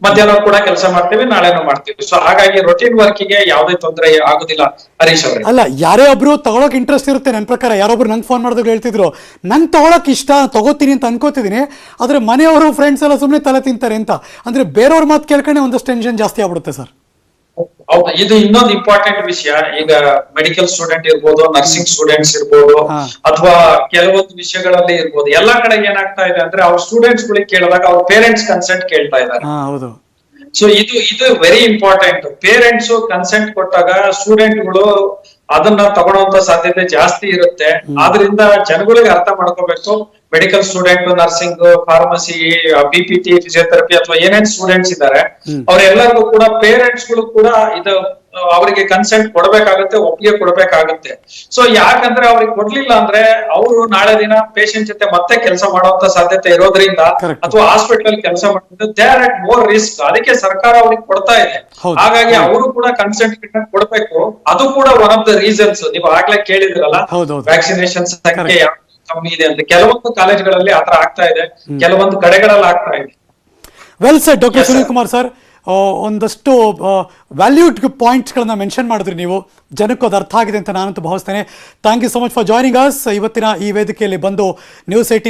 ಮಧ್ಯಾಹ್ನ ಕೂಡ ಕೆಲಸ ಮಾಡ್ತೀವಿ, ನಾಳೆನೂ ಮಾಡ್ತೀವಿ. ಸೊ ಹಾಗಾಗಿ ರೊಟೀನ್ ವರ್ಕಿಗೆ ಯಾವುದೇ ತೊಂದರೆ ಆಗುದಿಲ್ಲ ಹರೀಶ್ ಅವ್ರೆ. ಅಲ್ಲ, ಯಾರೇ ಒಬ್ರು ತಗೊಳಕ್ ಇಂಟ್ರೆಸ್ಟ್ ಇರುತ್ತೆ. ನನ್ನ ಪ್ರಕಾರ ಯಾರೊಬ್ರು ನಂಗೆ ಫೋನ್ ಮಾಡಿದ್ರು ಹೇಳ್ತಿದ್ರು, ನಂಗೆ ತಗೊಳಕ್ ಇಷ್ಟ, ತಗೋತೀನಿ ಅಂತ ಅನ್ಕೋತಿದೀನಿ, ಆದ್ರೆ ಮನೆಯವರು ಫ್ರೆಂಡ್ಸ್ ಎಲ್ಲ ಸುಮ್ಮನೆ ತಲೆ ತಿಂತಾರೆ ಅಂತ. ಅಂದ್ರೆ ಬೇರೆಯವ್ರ ಮಾತು ಕೇಳ್ಕೊಂಡೆ ಒಂದಷ್ಟು ಟೆನ್ಷನ್ ಜಾಸ್ತಿ ಆಗ್ಬಿಡುತ್ತೆ ಸರ್. ಹೌದು, ಇದು ಇನ್ನೊಂದು ಇಂಪಾರ್ಟೆಂಟ್ ವಿಷಯ. ಈಗ ಮೆಡಿಕಲ್ ಸ್ಟೂಡೆಂಟ್ ಇರ್ಬೋದು, ನರ್ಸಿಂಗ್ ಸ್ಟೂಡೆಂಟ್ಸ್ ಇರ್ಬೋದು, ಅಥವಾ ಕೆಲವೊಂದು ವಿಷಯಗಳಲ್ಲಿ ಇರ್ಬೋದು, ಎಲ್ಲಾ ಕಡೆ ಏನಾಗ್ತಾ ಇದೆ ಅಂದ್ರೆ ಅವ್ರ ಸ್ಟೂಡೆಂಟ್ಸ್ ಗಳಿಗೆ ಕೇಳಿದಾಗ ಅವ್ರ ಪೇರೆಂಟ್ಸ್ ಕನ್ಸೆಂಟ್ ಕೇಳ್ತಾ ಇದ್ದಾರೆ. ಸೊ ಇದು ವೆರಿ ಇಂಪಾರ್ಟೆಂಟ್. ಪೇರೆಂಟ್ಸ್ ಕನ್ಸೆಂಟ್ ಕೊಟ್ಟಾಗ ಸ್ಟೂಡೆಂಟ್ಗಳು ಅದನ್ನ ತಗೊಳುವಂತ ಸಾಧ್ಯತೆ ಜಾಸ್ತಿ ಇರುತ್ತೆ. ಆದ್ರಿಂದ ಜನಗಳಿಗೆ ಅರ್ಥ ಮಾಡ್ಕೋಬೇಕು, medical student, nursing, pharmacy, BPT, physiotherapy ಅಥವಾ ಏನೇನ್ ಸ್ಟೂಡೆಂಟ್ಸ್ ಇದ್ದಾರೆ ಅವರೆಲ್ಲರಿಗೂ ಕೂಡ ಪೇರೆಂಟ್ಸ್ ಗಳು ಕೂಡ ಇದು ಅವರಿಗೆ ಕನ್ಸೆಂಟ್ ಕೊಡ್ಬೇಕಾಗತ್ತೆ, ಒಪ್ಪಿಗೆ ಕೊಡ್ಬೇಕಾಗತ್ತೆ. ಸೊ ಯಾಕಂದ್ರೆ ಅವ್ರಿಗೆ ಕೊಡ್ಲಿಲ್ಲ ಅಂದ್ರೆ ಅವರು ನಾಳೆ ದಿನ ಪೇಷಂಟ್ ಜೊತೆ ಮತ್ತೆ ಕೆಲಸ ಮಾಡುವಂತ ಸಾಧ್ಯತೆ ಇರೋದ್ರಿಂದ ಅಥವಾ ಹಾಸ್ಪಿಟಲ್ ಕೆಲಸ ಮಾಡೋದ್ರಿಂದ they are at more risk. ಅದಕ್ಕೆ ಸರ್ಕಾರ ಅವ್ರಿಗೆ ಕೊಡ್ತಾ ಇದೆ. ಹಾಗಾಗಿ ಅವರು ಕೂಡ ಕನ್ಸೆಂಟ್ ಕೊಡ್ಬೇಕು. ಅದು ಕೂಡ ಒನ್ ಆಫ್ ದ ರೀಸನ್ಸ್. ನೀವು ಆಗ್ಲೇ ಕೇಳಿದ್ರಲ್ಲ, ವ್ಯಾಕ್ಸಿನೇಷನ್ ಸಂಖ್ಯೆ ಕಮ್ಮಿ ಇದೆ ಅಂತ. ಕೆಲವೊಂದು ಕಾಲೇಜ್ಗಳಲ್ಲಿ ಆತರ ಆಗ್ತಾ ಇದೆ, ಕೆಲವೊಂದು ಕಡೆಗಳಲ್ಲಿ ಆಗ್ತಾ ಇದೆ. Well sir, doctor Sunil Kumar sir, ಒಂದಷ್ಟು ವ್ಯಾಲ್ಯೂಡ್ ಪಾಯಿಂಟ್ಸ್ಗಳನ್ನ ಮೆನ್ಷನ್ ಮಾಡಿದ್ರಿ ನೀವು. ಜನಕ್ಕೂ ಅದು ಅರ್ಥ ಆಗಿದೆ ಅಂತ ನಾನಂತೂ ಭಾವಿಸ್ತೇನೆ. Thank you so much for joining us. ಇವತ್ತಿನ ಈ ವೇದಿಕೆಯಲ್ಲಿ ಬಂದು ನ್ಯೂಸ್ 18